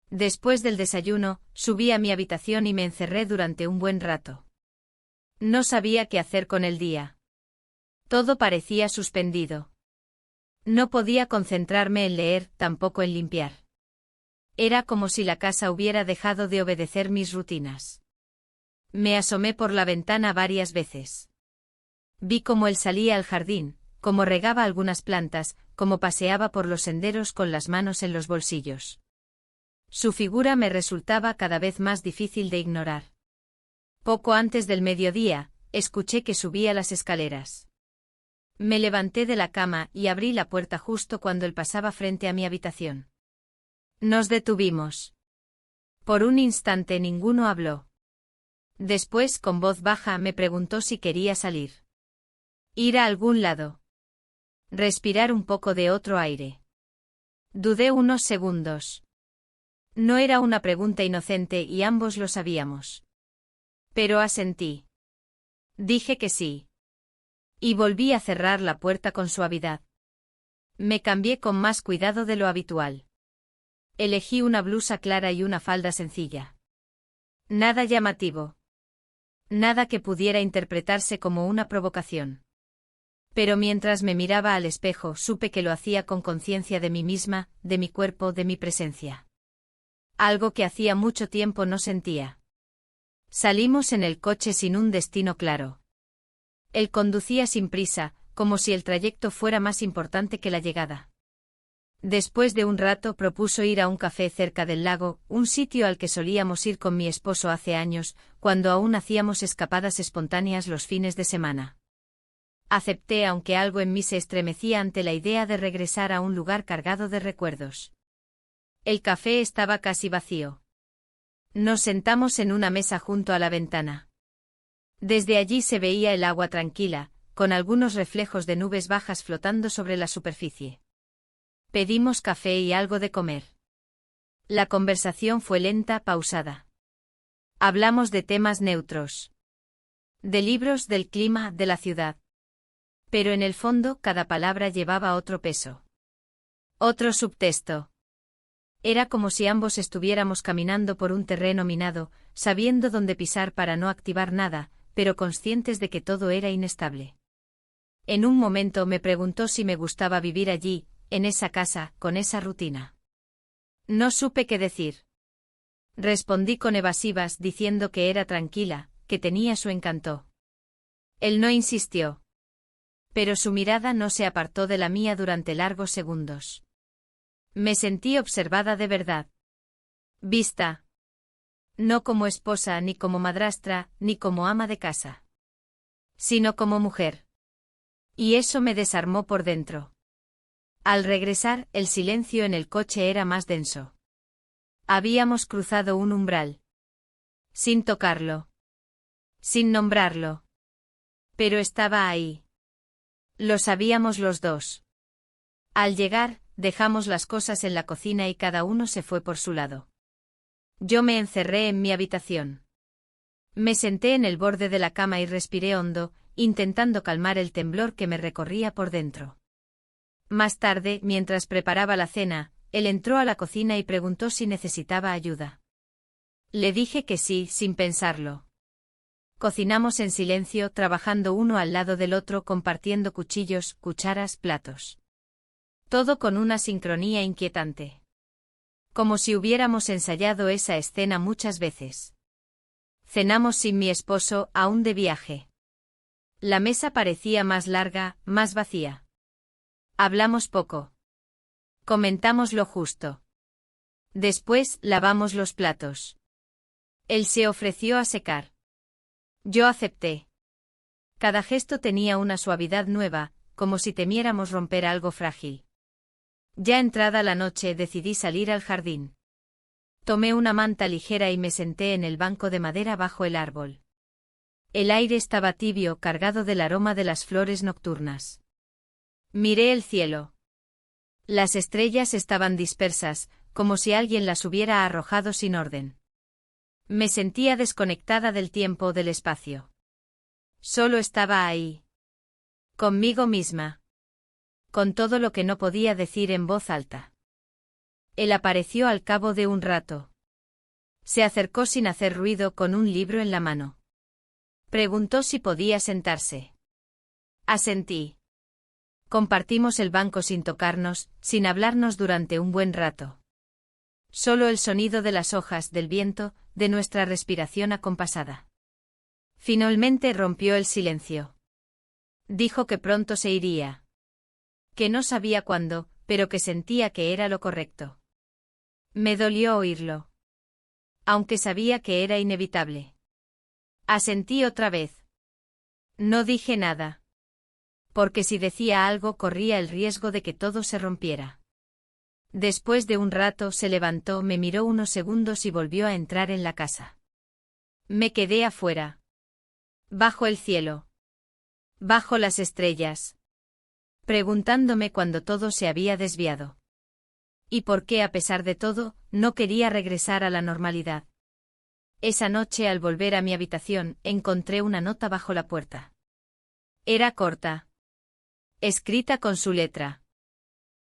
Después del desayuno, subí a mi habitación y me encerré durante un buen rato. No sabía qué hacer con el día. Todo parecía suspendido. No podía concentrarme en leer, tampoco en limpiar. Era como si la casa hubiera dejado de obedecer mis rutinas. Me asomé por la ventana varias veces. Vi cómo él salía al jardín, cómo regaba algunas plantas, cómo paseaba por los senderos con las manos en los bolsillos. Su figura me resultaba cada vez más difícil de ignorar. Poco antes del mediodía, escuché que subía las escaleras. Me levanté de la cama y abrí la puerta justo cuando él pasaba frente a mi habitación. Nos detuvimos. Por un instante ninguno habló. Después, con voz baja, me preguntó si quería salir. Ir a algún lado. Respirar un poco de otro aire. Dudé unos segundos. No era una pregunta inocente y ambos lo sabíamos. Pero asentí. Dije que sí. Y volví a cerrar la puerta con suavidad. Me cambié con más cuidado de lo habitual. Elegí una blusa clara y una falda sencilla. Nada llamativo. Nada que pudiera interpretarse como una provocación. Pero mientras me miraba al espejo, supe que lo hacía con conciencia de mí misma, de mi cuerpo, de mi presencia. Algo que hacía mucho tiempo no sentía. Salimos en el coche sin un destino claro. Él conducía sin prisa, como si el trayecto fuera más importante que la llegada. Después de un rato propuso ir a un café cerca del lago, un sitio al que solíamos ir con mi esposo hace años, cuando aún hacíamos escapadas espontáneas los fines de semana. Acepté, aunque algo en mí se estremecía ante la idea de regresar a un lugar cargado de recuerdos. El café estaba casi vacío. Nos sentamos en una mesa junto a la ventana. Desde allí se veía el agua tranquila, con algunos reflejos de nubes bajas flotando sobre la superficie. Pedimos café y algo de comer. La conversación fue lenta, pausada. Hablamos de temas neutros. De libros, del clima, de la ciudad. Pero en el fondo cada palabra llevaba otro peso. Otro subtexto. Era como si ambos estuviéramos caminando por un terreno minado, sabiendo dónde pisar para no activar nada, pero conscientes de que todo era inestable. En un momento me preguntó si me gustaba vivir allí, en esa casa, con esa rutina. No supe qué decir. Respondí con evasivas diciendo que era tranquila, que tenía su encanto. Él no insistió. Pero su mirada no se apartó de la mía durante largos segundos. Me sentí observada de verdad. Vista. No como esposa, ni como madrastra, ni como ama de casa. Sino como mujer. Y eso me desarmó por dentro. Al regresar, el silencio en el coche era más denso. Habíamos cruzado un umbral. Sin tocarlo. Sin nombrarlo. Pero estaba ahí. Lo sabíamos los dos. Al llegar, dejamos las cosas en la cocina y cada uno se fue por su lado. Yo me encerré en mi habitación. Me senté en el borde de la cama y respiré hondo, intentando calmar el temblor que me recorría por dentro. Más tarde, mientras preparaba la cena, él entró a la cocina y preguntó si necesitaba ayuda. Le dije que sí, sin pensarlo. Cocinamos en silencio, trabajando uno al lado del otro, compartiendo cuchillos, cucharas, platos. Todo con una sincronía inquietante. Como si hubiéramos ensayado esa escena muchas veces. Cenamos sin mi esposo, aún de viaje. La mesa parecía más larga, más vacía. Hablamos poco. Comentamos lo justo. Después, lavamos los platos. Él se ofreció a secar. Yo acepté. Cada gesto tenía una suavidad nueva, como si temiéramos romper algo frágil. Ya entrada la noche decidí salir al jardín. Tomé una manta ligera y me senté en el banco de madera bajo el árbol. El aire estaba tibio, cargado del aroma de las flores nocturnas. Miré el cielo. Las estrellas estaban dispersas, como si alguien las hubiera arrojado sin orden. Me sentía desconectada del tiempo, del espacio. Solo estaba ahí. Conmigo misma. con todo lo que no podía decir en voz alta. Él apareció al cabo de un rato. Se acercó sin hacer ruido con un libro en la mano. Preguntó si podía sentarse. Asentí. Compartimos el banco sin tocarnos, sin hablarnos durante un buen rato. Solo el sonido de las hojas, del viento, de nuestra respiración acompasada. Finalmente rompió el silencio. Dijo que pronto se iría. Que no sabía cuándo, pero que sentía que era lo correcto. Me dolió oírlo. Aunque sabía que era inevitable. Asentí otra vez. No dije nada. Porque si decía algo corría el riesgo de que todo se rompiera. Después de un rato se levantó, me miró unos segundos y volvió a entrar en la casa. Me quedé afuera. Bajo el cielo. Bajo las estrellas. Preguntándome cuándo todo se había desviado. Y por qué, a pesar de todo, no quería regresar a la normalidad. Esa noche, al volver a mi habitación, encontré una nota bajo la puerta. Era corta. Escrita con su letra.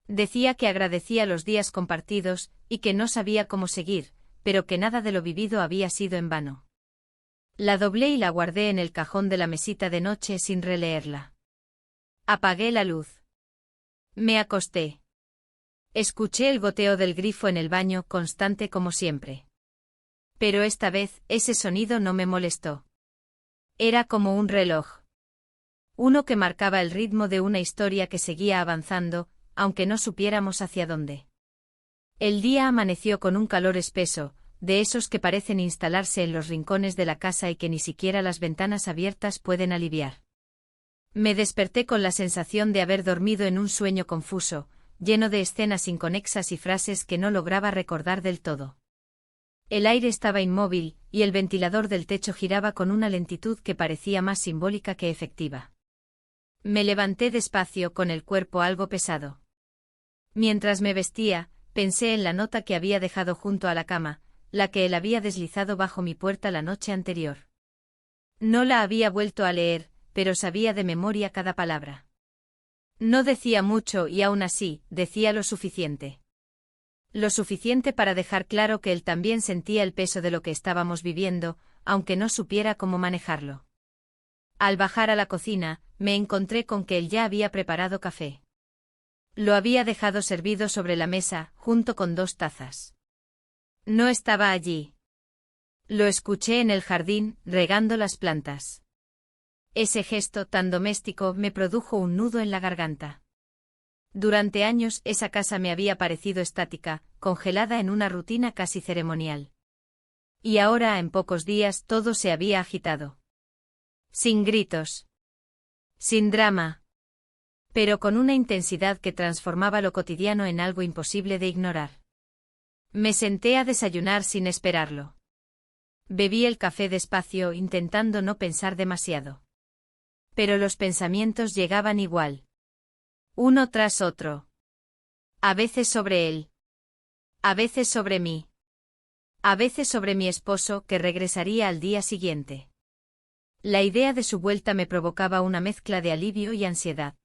Decía que agradecía los días compartidos, y que no sabía cómo seguir, pero que nada de lo vivido había sido en vano. La doblé y la guardé en el cajón de la mesita de noche sin releerla. Apagué la luz. Me acosté. Escuché el goteo del grifo en el baño, constante como siempre. Pero esta vez, ese sonido no me molestó. Era como un reloj. Uno que marcaba el ritmo de una historia que seguía avanzando, aunque no supiéramos hacia dónde. El día amaneció con un calor espeso, de esos que parecen instalarse en los rincones de la casa y que ni siquiera las ventanas abiertas pueden aliviar. Me desperté con la sensación de haber dormido en un sueño confuso, lleno de escenas inconexas y frases que no lograba recordar del todo. El aire estaba inmóvil, y el ventilador del techo giraba con una lentitud que parecía más simbólica que efectiva. Me levanté despacio, con el cuerpo algo pesado. Mientras me vestía, pensé en la nota que había dejado junto a la cama, la que él había deslizado bajo mi puerta la noche anterior. No la había vuelto a leer, pero sabía de memoria cada palabra. No decía mucho y aún así, decía lo suficiente. Lo suficiente para dejar claro que él también sentía el peso de lo que estábamos viviendo, aunque no supiera cómo manejarlo. Al bajar a la cocina, me encontré con que él ya había preparado café. Lo había dejado servido sobre la mesa, junto con 2 tazas. No estaba allí. Lo escuché en el jardín, regando las plantas. Ese gesto tan doméstico me produjo un nudo en la garganta. Durante años esa casa me había parecido estática, congelada en una rutina casi ceremonial. Y ahora, en pocos días, todo se había agitado. Sin gritos. Sin drama. Pero con una intensidad que transformaba lo cotidiano en algo imposible de ignorar. Me senté a desayunar sin esperarlo. Bebí el café despacio, intentando no pensar demasiado. Pero los pensamientos llegaban igual. Uno tras otro. A veces sobre él. A veces sobre mí. A veces sobre mi esposo, que regresaría al día siguiente. La idea de su vuelta me provocaba una mezcla de alivio y ansiedad.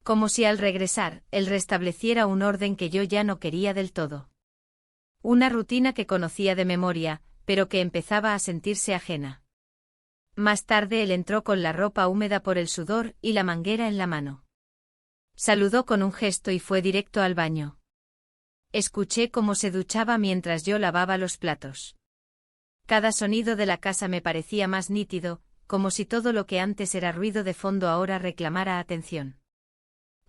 Como si al regresar, él restableciera un orden que yo ya no quería del todo. Una rutina que conocía de memoria, pero que empezaba a sentirse ajena. Más tarde él entró con la ropa húmeda por el sudor y la manguera en la mano. Saludó con un gesto y fue directo al baño. Escuché cómo se duchaba mientras yo lavaba los platos. Cada sonido de la casa me parecía más nítido, como si todo lo que antes era ruido de fondo ahora reclamara atención.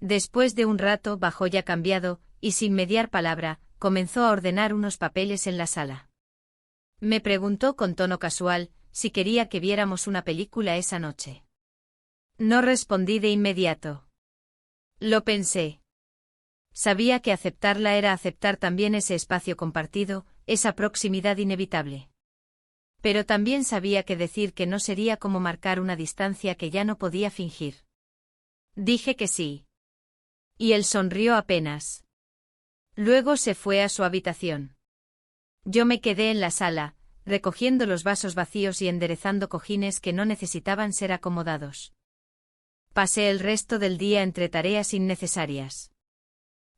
Después de un rato bajó ya cambiado, y sin mediar palabra, comenzó a ordenar unos papeles en la sala. Me preguntó con tono casual si quería que viéramos una película esa noche. No respondí de inmediato. Lo pensé. Sabía que aceptarla era aceptar también ese espacio compartido, esa proximidad inevitable. Pero también sabía que decir que no sería como marcar una distancia que ya no podía fingir. Dije que sí. Y él sonrió apenas. Luego se fue a su habitación. Yo me quedé en la sala, recogiendo los vasos vacíos y enderezando cojines que no necesitaban ser acomodados. Pasé el resto del día entre tareas innecesarias.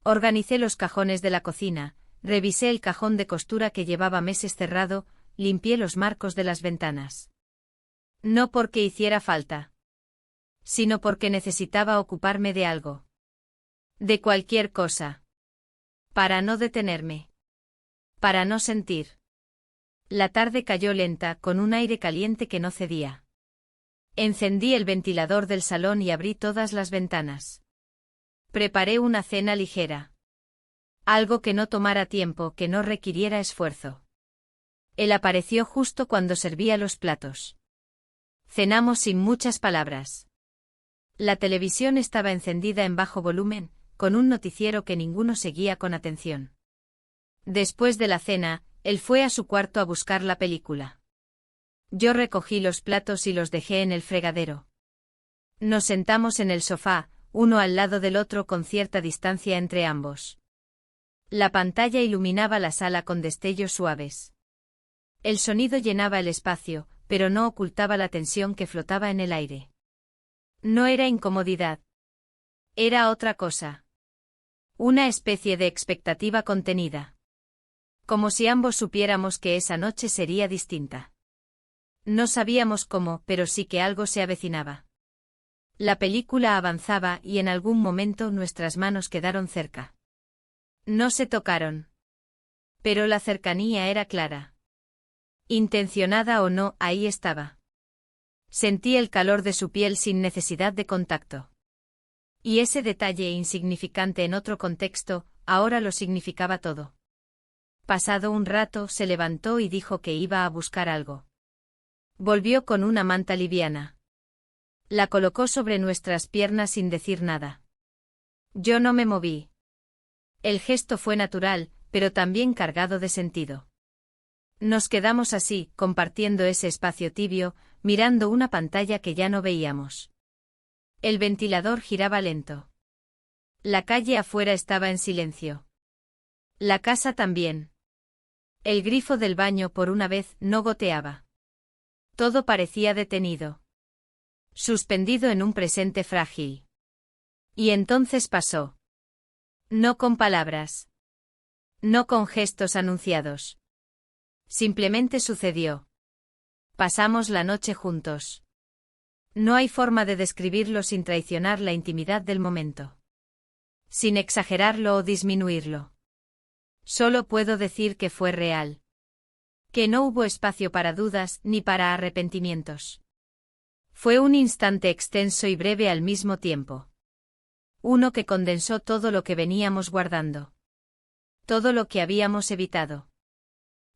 Organicé los cajones de la cocina, revisé el cajón de costura que llevaba meses cerrado, limpié los marcos de las ventanas. No porque hiciera falta, sino porque necesitaba ocuparme de algo. De cualquier cosa. Para no detenerme. Para no sentir. La tarde cayó lenta, con un aire caliente que no cedía. Encendí el ventilador del salón y abrí todas las ventanas. Preparé una cena ligera. Algo que no tomara tiempo, que no requiriera esfuerzo. Él apareció justo cuando servía los platos. Cenamos sin muchas palabras. La televisión estaba encendida en bajo volumen, con un noticiero que ninguno seguía con atención. Después de la cena, él fue a su cuarto a buscar la película. Yo recogí los platos y los dejé en el fregadero. Nos sentamos en el sofá, uno al lado del otro con cierta distancia entre ambos. La pantalla iluminaba la sala con destellos suaves. El sonido llenaba el espacio, pero no ocultaba la tensión que flotaba en el aire. No era incomodidad. Era otra cosa. Una especie de expectativa contenida. Como si ambos supiéramos que esa noche sería distinta. No sabíamos cómo, pero sí que algo se avecinaba. La película avanzaba y en algún momento nuestras manos quedaron cerca. No se tocaron. Pero la cercanía era clara. Intencionada o no, ahí estaba. Sentí el calor de su piel sin necesidad de contacto. Y ese detalle insignificante en otro contexto, ahora lo significaba todo. Pasado un rato, se levantó y dijo que iba a buscar algo. Volvió con una manta liviana. La colocó sobre nuestras piernas sin decir nada. Yo no me moví. El gesto fue natural, pero también cargado de sentido. Nos quedamos así, compartiendo ese espacio tibio, mirando una pantalla que ya no veíamos. El ventilador giraba lento. La calle afuera estaba en silencio. La casa también. El grifo del baño por una vez no goteaba. Todo parecía detenido. Suspendido en un presente frágil. Y entonces pasó. No con palabras. No con gestos anunciados. Simplemente sucedió. Pasamos la noche juntos. No hay forma de describirlo sin traicionar la intimidad del momento. Sin exagerarlo o disminuirlo. Solo puedo decir que fue real. Que no hubo espacio para dudas ni para arrepentimientos. Fue un instante extenso y breve al mismo tiempo. Uno que condensó todo lo que veníamos guardando. Todo lo que habíamos evitado.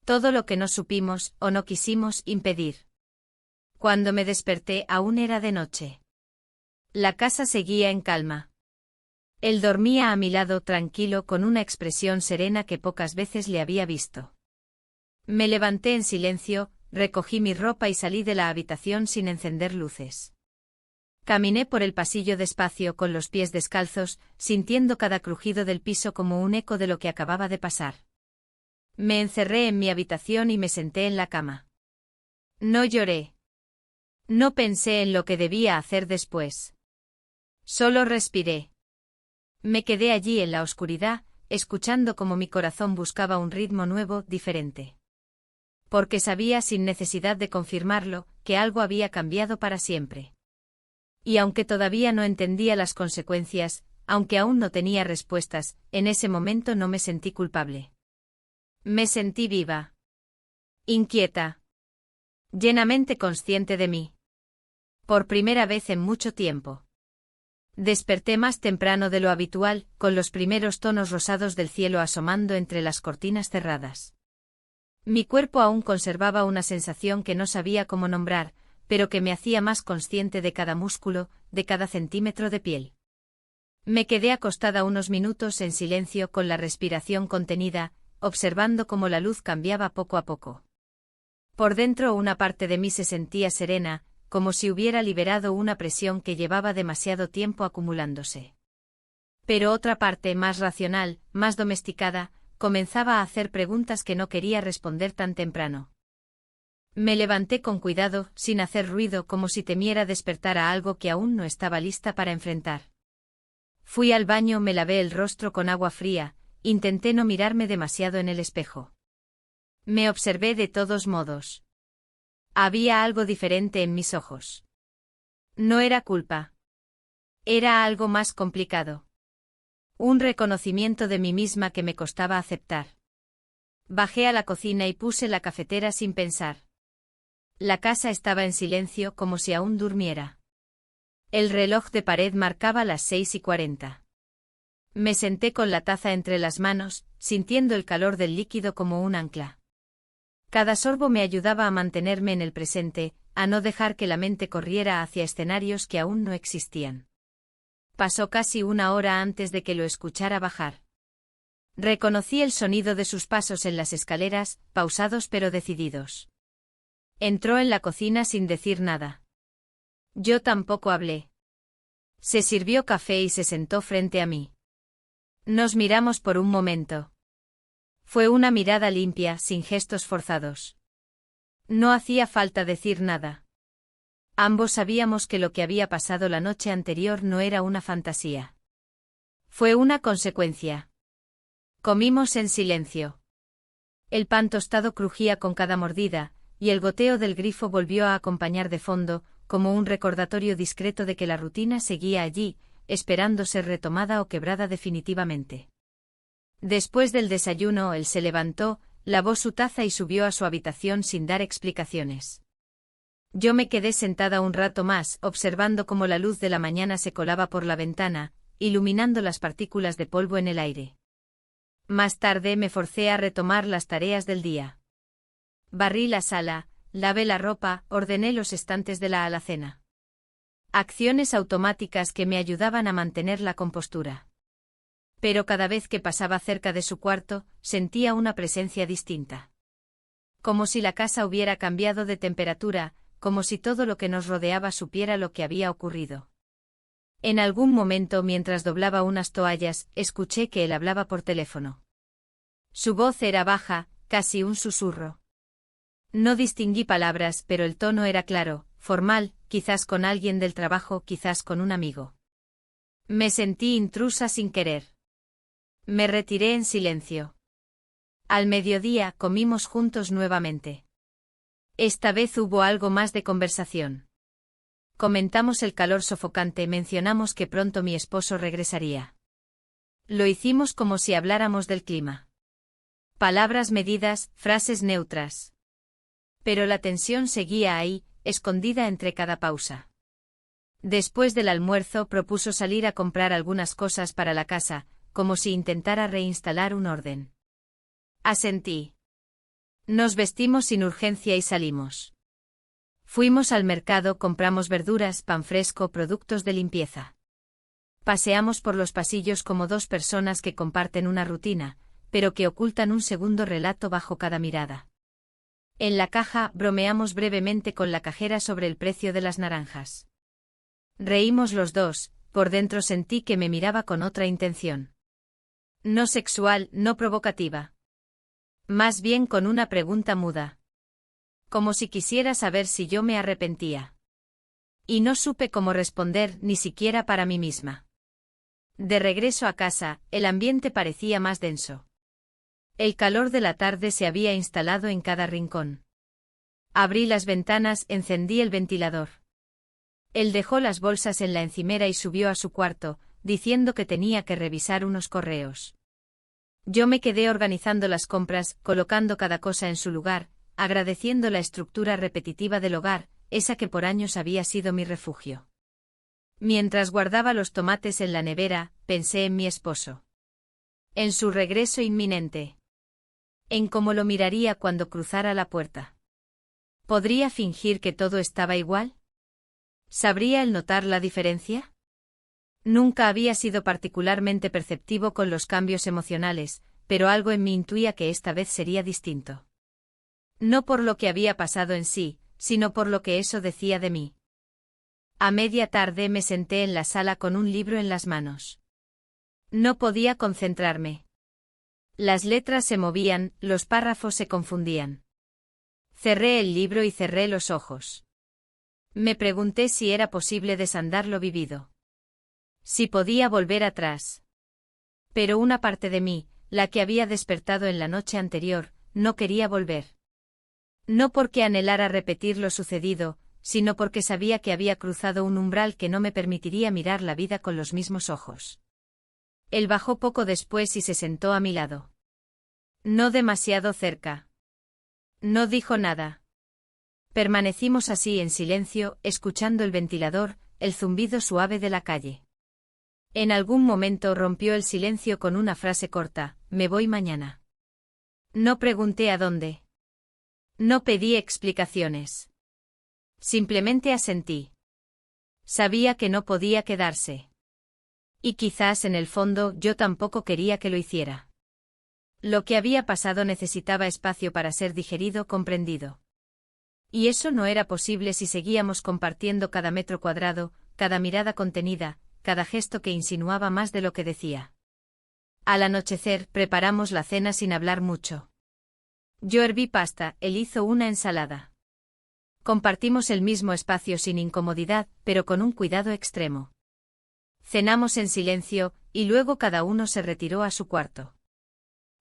Todo lo que no supimos o no quisimos impedir. Cuando me desperté aún era de noche. La casa seguía en calma. Él dormía a mi lado tranquilo con una expresión serena que pocas veces le había visto. Me levanté en silencio, recogí mi ropa y salí de la habitación sin encender luces. Caminé por el pasillo despacio con los pies descalzos, sintiendo cada crujido del piso como un eco de lo que acababa de pasar. Me encerré en mi habitación y me senté en la cama. No lloré. No pensé en lo que debía hacer después. Solo respiré. Me quedé allí en la oscuridad, escuchando cómo mi corazón buscaba un ritmo nuevo, diferente. Porque sabía, sin necesidad de confirmarlo, que algo había cambiado para siempre. Y aunque todavía no entendía las consecuencias, aunque aún no tenía respuestas, en ese momento no me sentí culpable. Me sentí viva. Inquieta. Llenamente consciente de mí. Por primera vez en mucho tiempo. Desperté más temprano de lo habitual, con los primeros tonos rosados del cielo asomando entre las cortinas cerradas. Mi cuerpo aún conservaba una sensación que no sabía cómo nombrar, pero que me hacía más consciente de cada músculo, de cada centímetro de piel. Me quedé acostada unos minutos en silencio con la respiración contenida, observando cómo la luz cambiaba poco a poco. Por dentro una parte de mí se sentía serena, como si hubiera liberado una presión que llevaba demasiado tiempo acumulándose. Pero otra parte, más racional, más domesticada, comenzaba a hacer preguntas que no quería responder tan temprano. Me levanté con cuidado, sin hacer ruido, como si temiera despertar a algo que aún no estaba lista para enfrentar. Fui al baño, me lavé el rostro con agua fría, intenté no mirarme demasiado en el espejo. Me observé de todos modos. Había algo diferente en mis ojos. No era culpa. Era algo más complicado. Un reconocimiento de mí misma que me costaba aceptar. Bajé a la cocina y puse la cafetera sin pensar. La casa estaba en silencio, como si aún durmiera. El reloj de pared marcaba las 6:40. Me senté con la taza entre las manos, sintiendo el calor del líquido como un ancla. Cada sorbo me ayudaba a mantenerme en el presente, a no dejar que la mente corriera hacia escenarios que aún no existían. Pasó casi una hora antes de que lo escuchara bajar. Reconocí el sonido de sus pasos en las escaleras, pausados pero decididos. Entró en la cocina sin decir nada. Yo tampoco hablé. Se sirvió café y se sentó frente a mí. Nos miramos por un momento. Fue una mirada limpia, sin gestos forzados. No hacía falta decir nada. Ambos sabíamos que lo que había pasado la noche anterior no era una fantasía. Fue una consecuencia. Comimos en silencio. El pan tostado crujía con cada mordida, y el goteo del grifo volvió a acompañar de fondo, como un recordatorio discreto de que la rutina seguía allí, esperando ser retomada o quebrada definitivamente. Después del desayuno, él se levantó, lavó su taza y subió a su habitación sin dar explicaciones. Yo me quedé sentada un rato más, observando cómo la luz de la mañana se colaba por la ventana, iluminando las partículas de polvo en el aire. Más tarde me forcé a retomar las tareas del día. Barrí la sala, lavé la ropa, ordené los estantes de la alacena. Acciones automáticas que me ayudaban a mantener la compostura. Pero cada vez que pasaba cerca de su cuarto, sentía una presencia distinta. Como si la casa hubiera cambiado de temperatura, como si todo lo que nos rodeaba supiera lo que había ocurrido. En algún momento, mientras doblaba unas toallas, escuché que él hablaba por teléfono. Su voz era baja, casi un susurro. No distinguí palabras, pero el tono era claro, formal, quizás con alguien del trabajo, quizás con un amigo. Me sentí intrusa sin querer. Me retiré en silencio. Al mediodía comimos juntos nuevamente. Esta vez hubo algo más de conversación. Comentamos el calor sofocante, mencionamos que pronto mi esposo regresaría. Lo hicimos como si habláramos del clima. Palabras medidas, frases neutras. Pero la tensión seguía ahí, escondida entre cada pausa. Después del almuerzo propuso salir a comprar algunas cosas para la casa, como si intentara reinstalar un orden. Asentí. Nos vestimos sin urgencia y salimos. Fuimos al mercado, compramos verduras, pan fresco, productos de limpieza. Paseamos por los pasillos como dos personas que comparten una rutina, pero que ocultan un segundo relato bajo cada mirada. En la caja, bromeamos brevemente con la cajera sobre el precio de las naranjas. Reímos los dos, por dentro sentí que me miraba con otra intención. No sexual, no provocativa. Más bien con una pregunta muda. Como si quisiera saber si yo me arrepentía. Y no supe cómo responder, ni siquiera para mí misma. De regreso a casa, el ambiente parecía más denso. El calor de la tarde se había instalado en cada rincón. Abrí las ventanas, encendí el ventilador. Él dejó las bolsas en la encimera y subió a su cuarto, diciendo que tenía que revisar unos correos. Yo me quedé organizando las compras, colocando cada cosa en su lugar, agradeciendo la estructura repetitiva del hogar, esa que por años había sido mi refugio. Mientras guardaba los tomates en la nevera, pensé en mi esposo. En su regreso inminente. En cómo lo miraría cuando cruzara la puerta. ¿Podría fingir que todo estaba igual? ¿Sabría él notar la diferencia? Nunca había sido particularmente perceptivo con los cambios emocionales, pero algo en mí intuía que esta vez sería distinto. No por lo que había pasado en sí, sino por lo que eso decía de mí. A media tarde me senté en la sala con un libro en las manos. No podía concentrarme. Las letras se movían, los párrafos se confundían. Cerré el libro y cerré los ojos. Me pregunté si era posible desandar lo vivido. Si podía volver atrás. Pero una parte de mí, la que había despertado en la noche anterior, no quería volver. No porque anhelara repetir lo sucedido, sino porque sabía que había cruzado un umbral que no me permitiría mirar la vida con los mismos ojos. Él bajó poco después y se sentó a mi lado. No demasiado cerca. No dijo nada. Permanecimos así en silencio, escuchando el ventilador, el zumbido suave de la calle. En algún momento rompió el silencio con una frase corta: me voy mañana. No pregunté a dónde. No pedí explicaciones. Simplemente asentí. Sabía que no podía quedarse. Y quizás en el fondo yo tampoco quería que lo hiciera. Lo que había pasado necesitaba espacio para ser digerido, comprendido. Y eso no era posible si seguíamos compartiendo cada metro cuadrado, cada mirada contenida, cada gesto que insinuaba más de lo que decía. Al anochecer preparamos la cena sin hablar mucho. Yo herví pasta, él hizo una ensalada. Compartimos el mismo espacio sin incomodidad, pero con un cuidado extremo. Cenamos en silencio, y luego cada uno se retiró a su cuarto.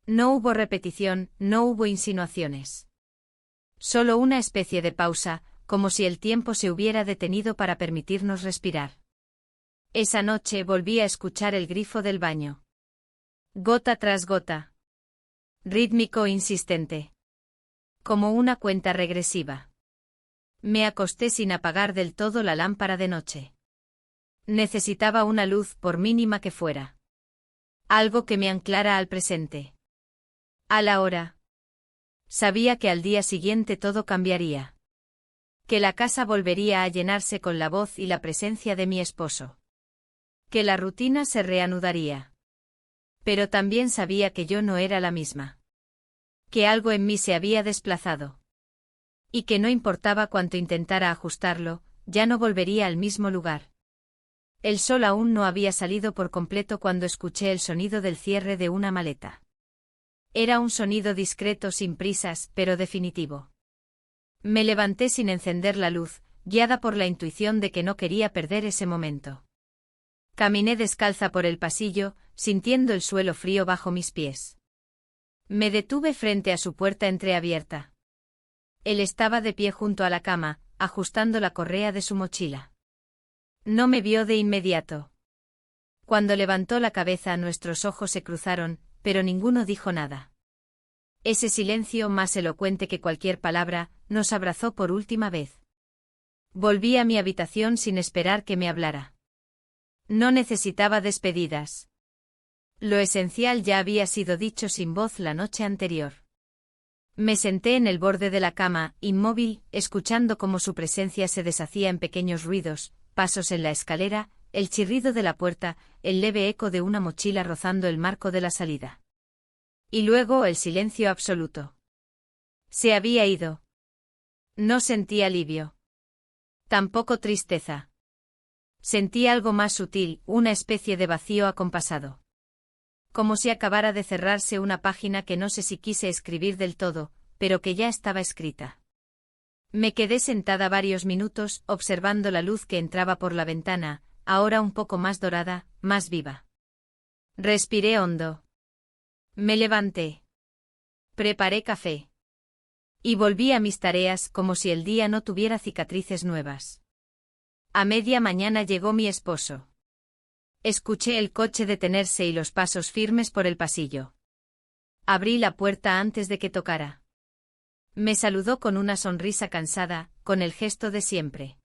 No hubo repetición, no hubo insinuaciones. Solo una especie de pausa, como si el tiempo se hubiera detenido para permitirnos respirar. Esa noche volví a escuchar el grifo del baño. Gota tras gota. Rítmico e insistente. Como una cuenta regresiva. Me acosté sin apagar del todo la lámpara de noche. Necesitaba una luz, por mínima que fuera. Algo que me anclara al presente. A la hora. Sabía que al día siguiente todo cambiaría. Que la casa volvería a llenarse con la voz y la presencia de mi esposo. Que la rutina se reanudaría. Pero también sabía que yo no era la misma. Que algo en mí se había desplazado. Y que no importaba cuánto intentara ajustarlo, ya no volvería al mismo lugar. El sol aún no había salido por completo cuando escuché el sonido del cierre de una maleta. Era un sonido discreto, sin prisas, pero definitivo. Me levanté sin encender la luz, guiada por la intuición de que no quería perder ese momento. Caminé descalza por el pasillo, sintiendo el suelo frío bajo mis pies. Me detuve frente a su puerta entreabierta. Él estaba de pie junto a la cama, ajustando la correa de su mochila. No me vio de inmediato. Cuando levantó la cabeza nuestros ojos se cruzaron, pero ninguno dijo nada. Ese silencio, más elocuente que cualquier palabra, nos abrazó por última vez. Volví a mi habitación sin esperar que me hablara. No necesitaba despedidas. Lo esencial ya había sido dicho sin voz la noche anterior. Me senté en el borde de la cama, inmóvil, escuchando cómo su presencia se deshacía en pequeños ruidos, pasos en la escalera, el chirrido de la puerta, el leve eco de una mochila rozando el marco de la salida. Y luego el silencio absoluto. Se había ido. No sentí alivio. Tampoco tristeza. Sentí algo más sutil, una especie de vacío acompasado. Como si acabara de cerrarse una página que no sé si quise escribir del todo, pero que ya estaba escrita. Me quedé sentada varios minutos, observando la luz que entraba por la ventana, ahora un poco más dorada, más viva. Respiré hondo. Me levanté. Preparé café. Y volví a mis tareas como si el día no tuviera cicatrices nuevas. A media mañana llegó mi esposo. Escuché el coche detenerse y los pasos firmes por el pasillo. Abrí la puerta antes de que tocara. Me saludó con una sonrisa cansada, con el gesto de siempre.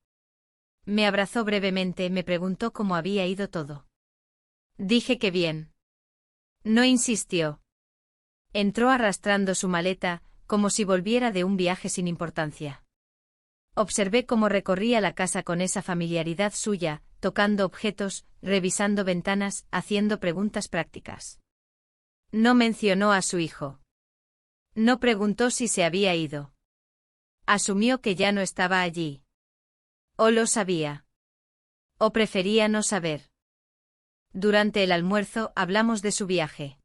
Me abrazó brevemente, me preguntó cómo había ido todo. Dije que bien. No insistió. Entró arrastrando su maleta, como si volviera de un viaje sin importancia. Observé cómo recorría la casa con esa familiaridad suya, tocando objetos, revisando ventanas, haciendo preguntas prácticas. No mencionó a su hijo. No preguntó si se había ido. Asumió que ya no estaba allí. O lo sabía. O prefería no saber. Durante el almuerzo hablamos de su viaje.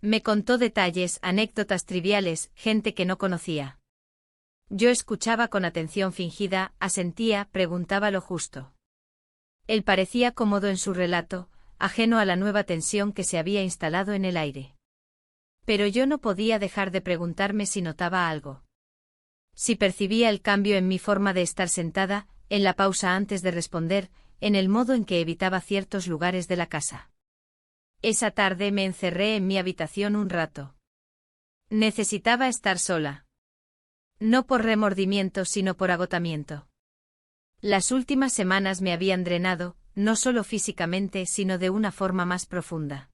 Me contó detalles, anécdotas triviales, gente que no conocía. Yo escuchaba con atención fingida, asentía, preguntaba lo justo. Él parecía cómodo en su relato, ajeno a la nueva tensión que se había instalado en el aire. Pero yo no podía dejar de preguntarme si notaba algo. Si percibía el cambio en mi forma de estar sentada, en la pausa antes de responder, en el modo en que evitaba ciertos lugares de la casa. Esa tarde me encerré en mi habitación un rato. Necesitaba estar sola. No por remordimiento sino por agotamiento. Las últimas semanas me habían drenado, no solo físicamente sino de una forma más profunda.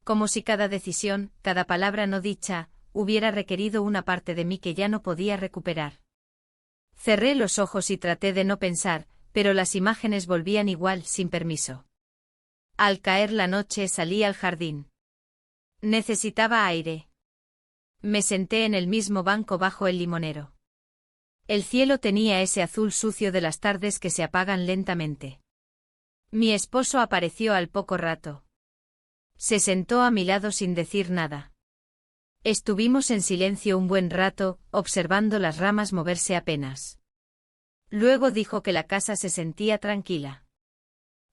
Como si cada decisión, cada palabra no dicha, hubiera requerido una parte de mí que ya no podía recuperar. Cerré los ojos y traté de no pensar, pero las imágenes volvían igual, sin permiso. Al caer la noche salí al jardín. Necesitaba aire. Me senté en el mismo banco bajo el limonero. El cielo tenía ese azul sucio de las tardes que se apagan lentamente. Mi esposo apareció al poco rato. Se sentó a mi lado sin decir nada. Estuvimos en silencio un buen rato, observando las ramas moverse apenas. Luego dijo que la casa se sentía tranquila.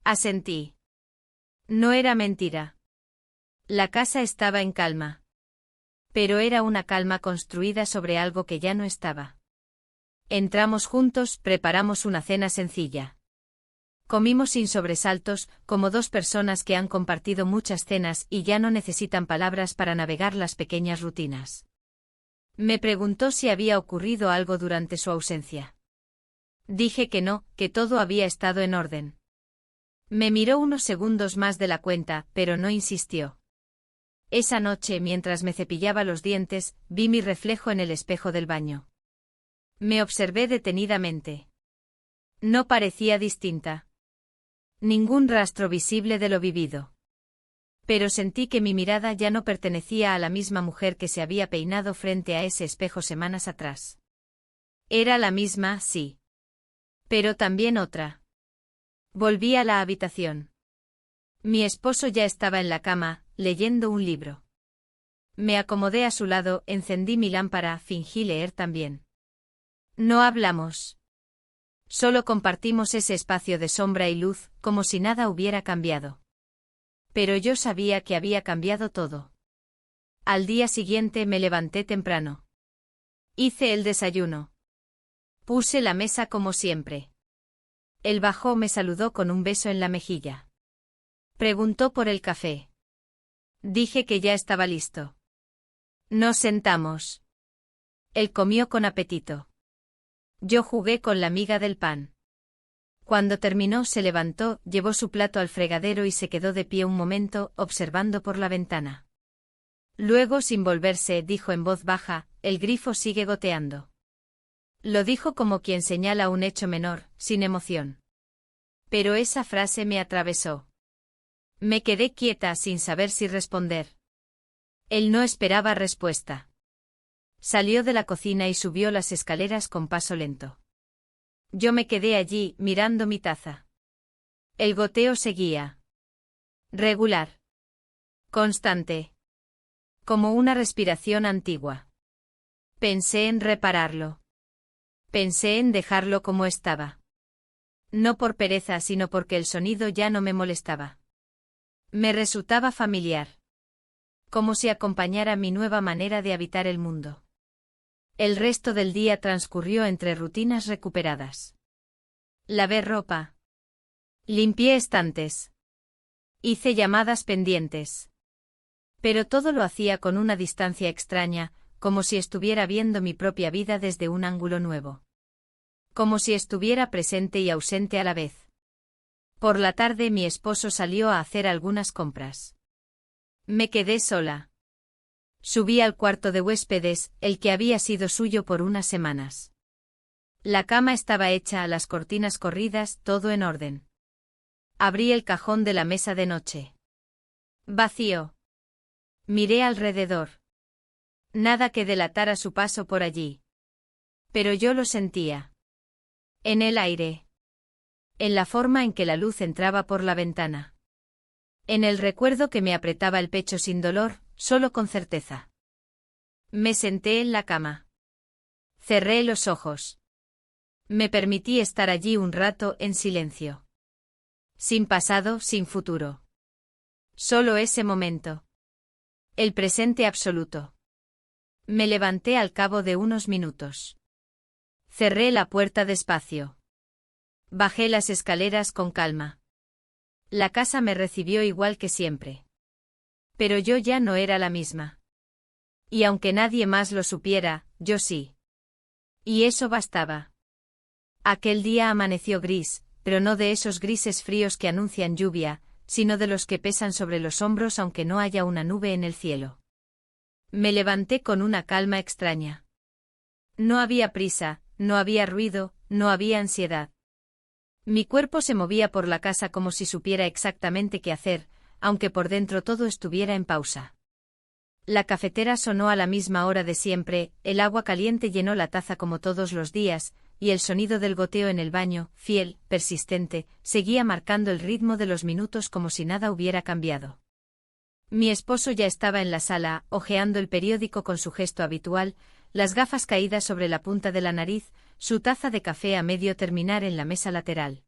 Asentí. No era mentira. La casa estaba en calma. Pero era una calma construida sobre algo que ya no estaba. Entramos juntos, preparamos una cena sencilla. Comimos sin sobresaltos, como dos personas que han compartido muchas cenas y ya no necesitan palabras para navegar las pequeñas rutinas. Me preguntó si había ocurrido algo durante su ausencia. Dije que no, que todo había estado en orden. Me miró unos segundos más de la cuenta, pero no insistió. Esa noche, mientras me cepillaba los dientes, vi mi reflejo en el espejo del baño. Me observé detenidamente. No parecía distinta. Ningún rastro visible de lo vivido. Pero sentí que mi mirada ya no pertenecía a la misma mujer que se había peinado frente a ese espejo semanas atrás. Era la misma, sí. Pero también otra. Volví a la habitación. Mi esposo ya estaba en la cama, leyendo un libro. Me acomodé a su lado, encendí mi lámpara, fingí leer también. No hablamos. Solo compartimos ese espacio de sombra y luz, como si nada hubiera cambiado. Pero yo sabía que había cambiado todo. Al día siguiente me levanté temprano. Hice el desayuno. Puse la mesa como siempre. Él bajó, me saludó con un beso en la mejilla. Preguntó por el café. Dije que ya estaba listo. Nos sentamos. Él comió con apetito. Yo jugué con la miga del pan. Cuando terminó se levantó, llevó su plato al fregadero y se quedó de pie un momento, observando por la ventana. Luego, sin volverse, dijo en voz baja, el grifo sigue goteando. Lo dijo como quien señala un hecho menor, sin emoción. Pero esa frase me atravesó. Me quedé quieta sin saber si responder. Él no esperaba respuesta. Salió de la cocina y subió las escaleras con paso lento. Yo me quedé allí, mirando mi taza. El goteo seguía. Regular. Constante. Como una respiración antigua. Pensé en repararlo. Pensé en dejarlo como estaba. No por pereza, sino porque el sonido ya no me molestaba. Me resultaba familiar. Como si acompañara mi nueva manera de habitar el mundo. El resto del día transcurrió entre rutinas recuperadas. Lavé ropa. Limpié estantes. Hice llamadas pendientes. Pero todo lo hacía con una distancia extraña, como si estuviera viendo mi propia vida desde un ángulo nuevo. Como si estuviera presente y ausente a la vez. Por la tarde mi esposo salió a hacer algunas compras. Me quedé sola. Subí al cuarto de huéspedes, el que había sido suyo por unas semanas. La cama estaba hecha, las cortinas corridas, todo en orden. Abrí el cajón de la mesa de noche. Vacío. Miré alrededor. Nada que delatara su paso por allí. Pero yo lo sentía. En el aire. En la forma en que la luz entraba por la ventana. En el recuerdo que me apretaba el pecho sin dolor, solo con certeza. Me senté en la cama. Cerré los ojos. Me permití estar allí un rato en silencio. Sin pasado, sin futuro. Solo ese momento. El presente absoluto. Me levanté al cabo de unos minutos. Cerré la puerta despacio. Bajé las escaleras con calma. La casa me recibió igual que siempre. Pero yo ya no era la misma. Y aunque nadie más lo supiera, yo sí. Y eso bastaba. Aquel día amaneció gris, pero no de esos grises fríos que anuncian lluvia, sino de los que pesan sobre los hombros aunque no haya una nube en el cielo. Me levanté con una calma extraña. No había prisa, no había ruido, no había ansiedad. Mi cuerpo se movía por la casa como si supiera exactamente qué hacer, aunque por dentro todo estuviera en pausa. La cafetera sonó a la misma hora de siempre, el agua caliente llenó la taza como todos los días, y el sonido del goteo en el baño, fiel, persistente, seguía marcando el ritmo de los minutos como si nada hubiera cambiado. Mi esposo ya estaba en la sala, hojeando el periódico con su gesto habitual, las gafas caídas sobre la punta de la nariz, su taza de café a medio terminar en la mesa lateral.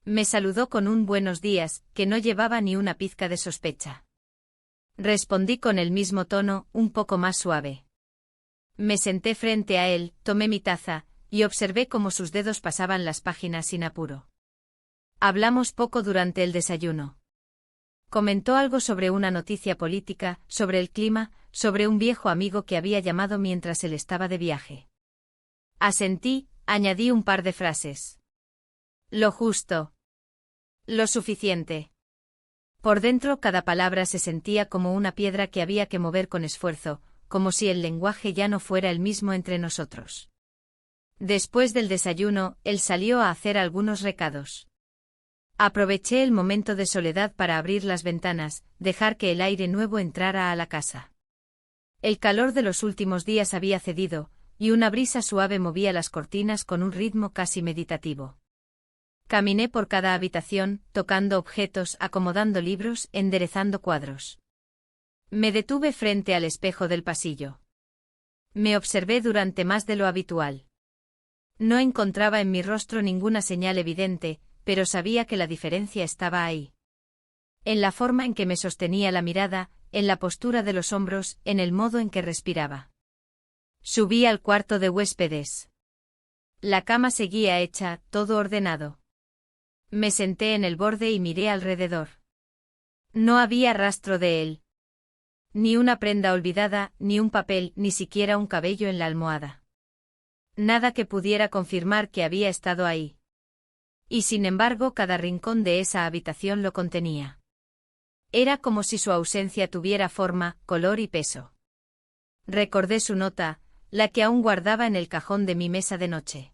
Me saludó con un buenos días, que no llevaba ni una pizca de sospecha. Respondí con el mismo tono, un poco más suave. Me senté frente a él, tomé mi taza, y observé cómo sus dedos pasaban las páginas sin apuro. Hablamos poco durante el desayuno. Comentó algo sobre una noticia política, sobre el clima, sobre un viejo amigo que había llamado mientras él estaba de viaje. Asentí, añadí un par de frases. Lo justo. Lo suficiente. Por dentro cada palabra se sentía como una piedra que había que mover con esfuerzo, como si el lenguaje ya no fuera el mismo entre nosotros. Después del desayuno, él salió a hacer algunos recados. Aproveché el momento de soledad para abrir las ventanas, dejar que el aire nuevo entrara a la casa. El calor de los últimos días había cedido, y una brisa suave movía las cortinas con un ritmo casi meditativo. Caminé por cada habitación, tocando objetos, acomodando libros, enderezando cuadros. Me detuve frente al espejo del pasillo. Me observé durante más de lo habitual. No encontraba en mi rostro ninguna señal evidente, pero sabía que la diferencia estaba ahí. En la forma en que me sostenía la mirada, en la postura de los hombros, en el modo en que respiraba. Subí al cuarto de huéspedes. La cama seguía hecha, todo ordenado. Me senté en el borde y miré alrededor. No había rastro de él. Ni una prenda olvidada, ni un papel, ni siquiera un cabello en la almohada. Nada que pudiera confirmar que había estado ahí. Y sin embargo cada rincón de esa habitación lo contenía. Era como si su ausencia tuviera forma, color y peso. Recordé su nota, la que aún guardaba en el cajón de mi mesa de noche.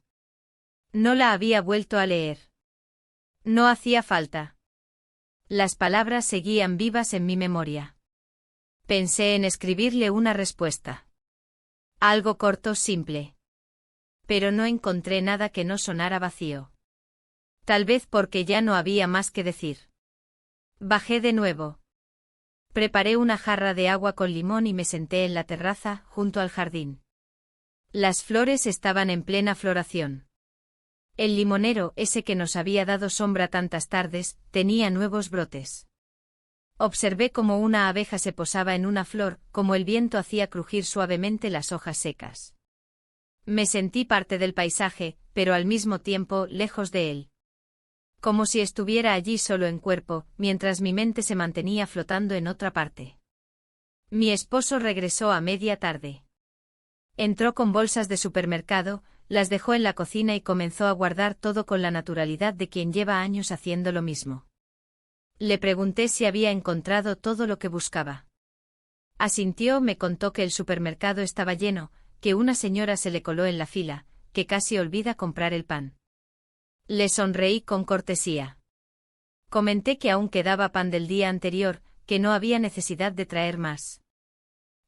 No la había vuelto a leer. No hacía falta. Las palabras seguían vivas en mi memoria. Pensé en escribirle una respuesta. Algo corto, simple. Pero no encontré nada que no sonara vacío. Tal vez porque ya no había más que decir. Bajé de nuevo. Preparé una jarra de agua con limón y me senté en la terraza, junto al jardín. Las flores estaban en plena floración. El limonero, ese que nos había dado sombra tantas tardes, tenía nuevos brotes. Observé cómo una abeja se posaba en una flor, cómo el viento hacía crujir suavemente las hojas secas. Me sentí parte del paisaje, pero al mismo tiempo lejos de él. Como si estuviera allí solo en cuerpo, mientras mi mente se mantenía flotando en otra parte. Mi esposo regresó a media tarde. Entró con bolsas de supermercado, las dejó en la cocina y comenzó a guardar todo con la naturalidad de quien lleva años haciendo lo mismo. Le pregunté si había encontrado todo lo que buscaba. Asintió, me contó que el supermercado estaba lleno, que una señora se le coló en la fila, que casi olvida comprar el pan. Le sonreí con cortesía. Comenté que aún quedaba pan del día anterior, que no había necesidad de traer más.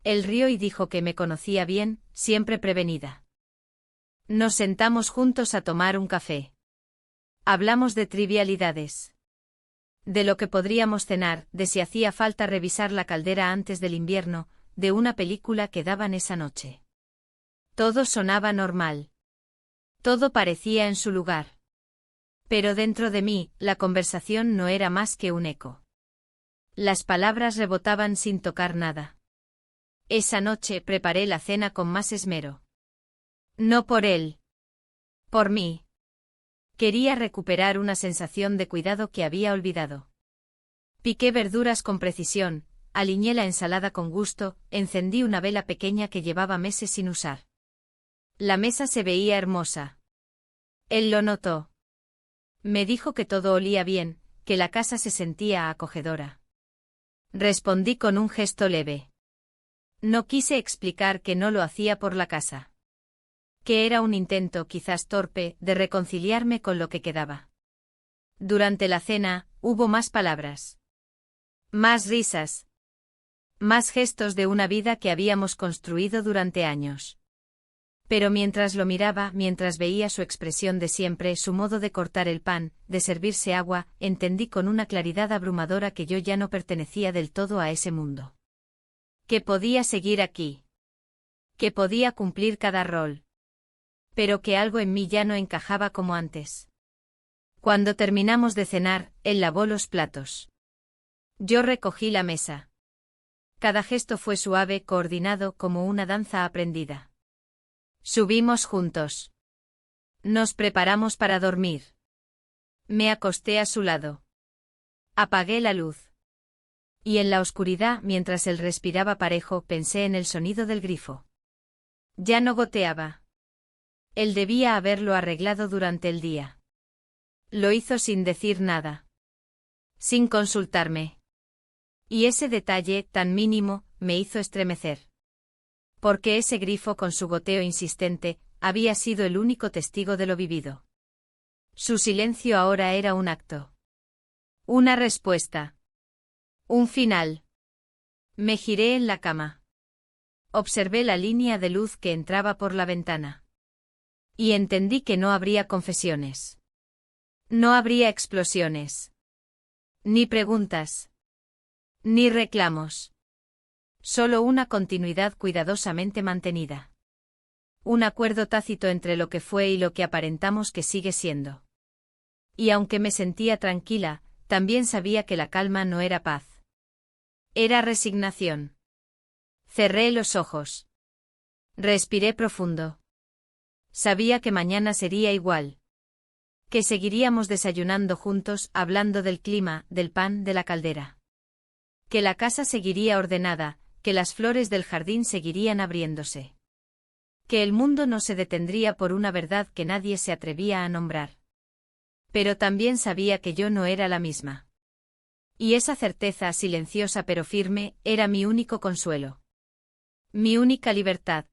Él rió y dijo que me conocía bien, siempre prevenida. Nos sentamos juntos a tomar un café. Hablamos de trivialidades. De lo que podríamos cenar, de si hacía falta revisar la caldera antes del invierno, de una película que daban esa noche. Todo sonaba normal. Todo parecía en su lugar. Pero dentro de mí, la conversación no era más que un eco. Las palabras rebotaban sin tocar nada. Esa noche preparé la cena con más esmero. No por él. Por mí. Quería recuperar una sensación de cuidado que había olvidado. Piqué verduras con precisión, aliñé la ensalada con gusto, encendí una vela pequeña que llevaba meses sin usar. La mesa se veía hermosa. Él lo notó. Me dijo que todo olía bien, que la casa se sentía acogedora. Respondí con un gesto leve. No quise explicar que no lo hacía por la casa. Que era un intento, quizás torpe, de reconciliarme con lo que quedaba. Durante la cena, hubo más palabras. Más risas. Más gestos de una vida que habíamos construido durante años. Pero mientras lo miraba, mientras veía su expresión de siempre, su modo de cortar el pan, de servirse agua, entendí con una claridad abrumadora que yo ya no pertenecía del todo a ese mundo. Que podía seguir aquí. Que podía cumplir cada rol. Pero que algo en mí ya no encajaba como antes. Cuando terminamos de cenar, él lavó los platos. Yo recogí la mesa. Cada gesto fue suave, coordinado, como una danza aprendida. Subimos juntos. Nos preparamos para dormir. Me acosté a su lado. Apagué la luz. Y en la oscuridad, mientras él respiraba parejo, pensé en el sonido del grifo. Ya no goteaba. Él debía haberlo arreglado durante el día. Lo hizo sin decir nada. Sin consultarme. Y ese detalle, tan mínimo, me hizo estremecer. Porque ese grifo con su goteo insistente, había sido el único testigo de lo vivido. Su silencio ahora era un acto. Una respuesta. Un final. Me giré en la cama. Observé la línea de luz que entraba por la ventana. Y entendí que no habría confesiones. No habría explosiones. Ni preguntas. Ni reclamos. Solo una continuidad cuidadosamente mantenida. Un acuerdo tácito entre lo que fue y lo que aparentamos que sigue siendo. Y aunque me sentía tranquila, también sabía que la calma no era paz. Era resignación. Cerré los ojos. Respiré profundo. Sabía que mañana sería igual. Que seguiríamos desayunando juntos, hablando del clima, del pan, de la caldera. Que la casa seguiría ordenada, que las flores del jardín seguirían abriéndose. Que el mundo no se detendría por una verdad que nadie se atrevía a nombrar. Pero también sabía que yo no era la misma. Y esa certeza silenciosa pero firme, era mi único consuelo. Mi única libertad.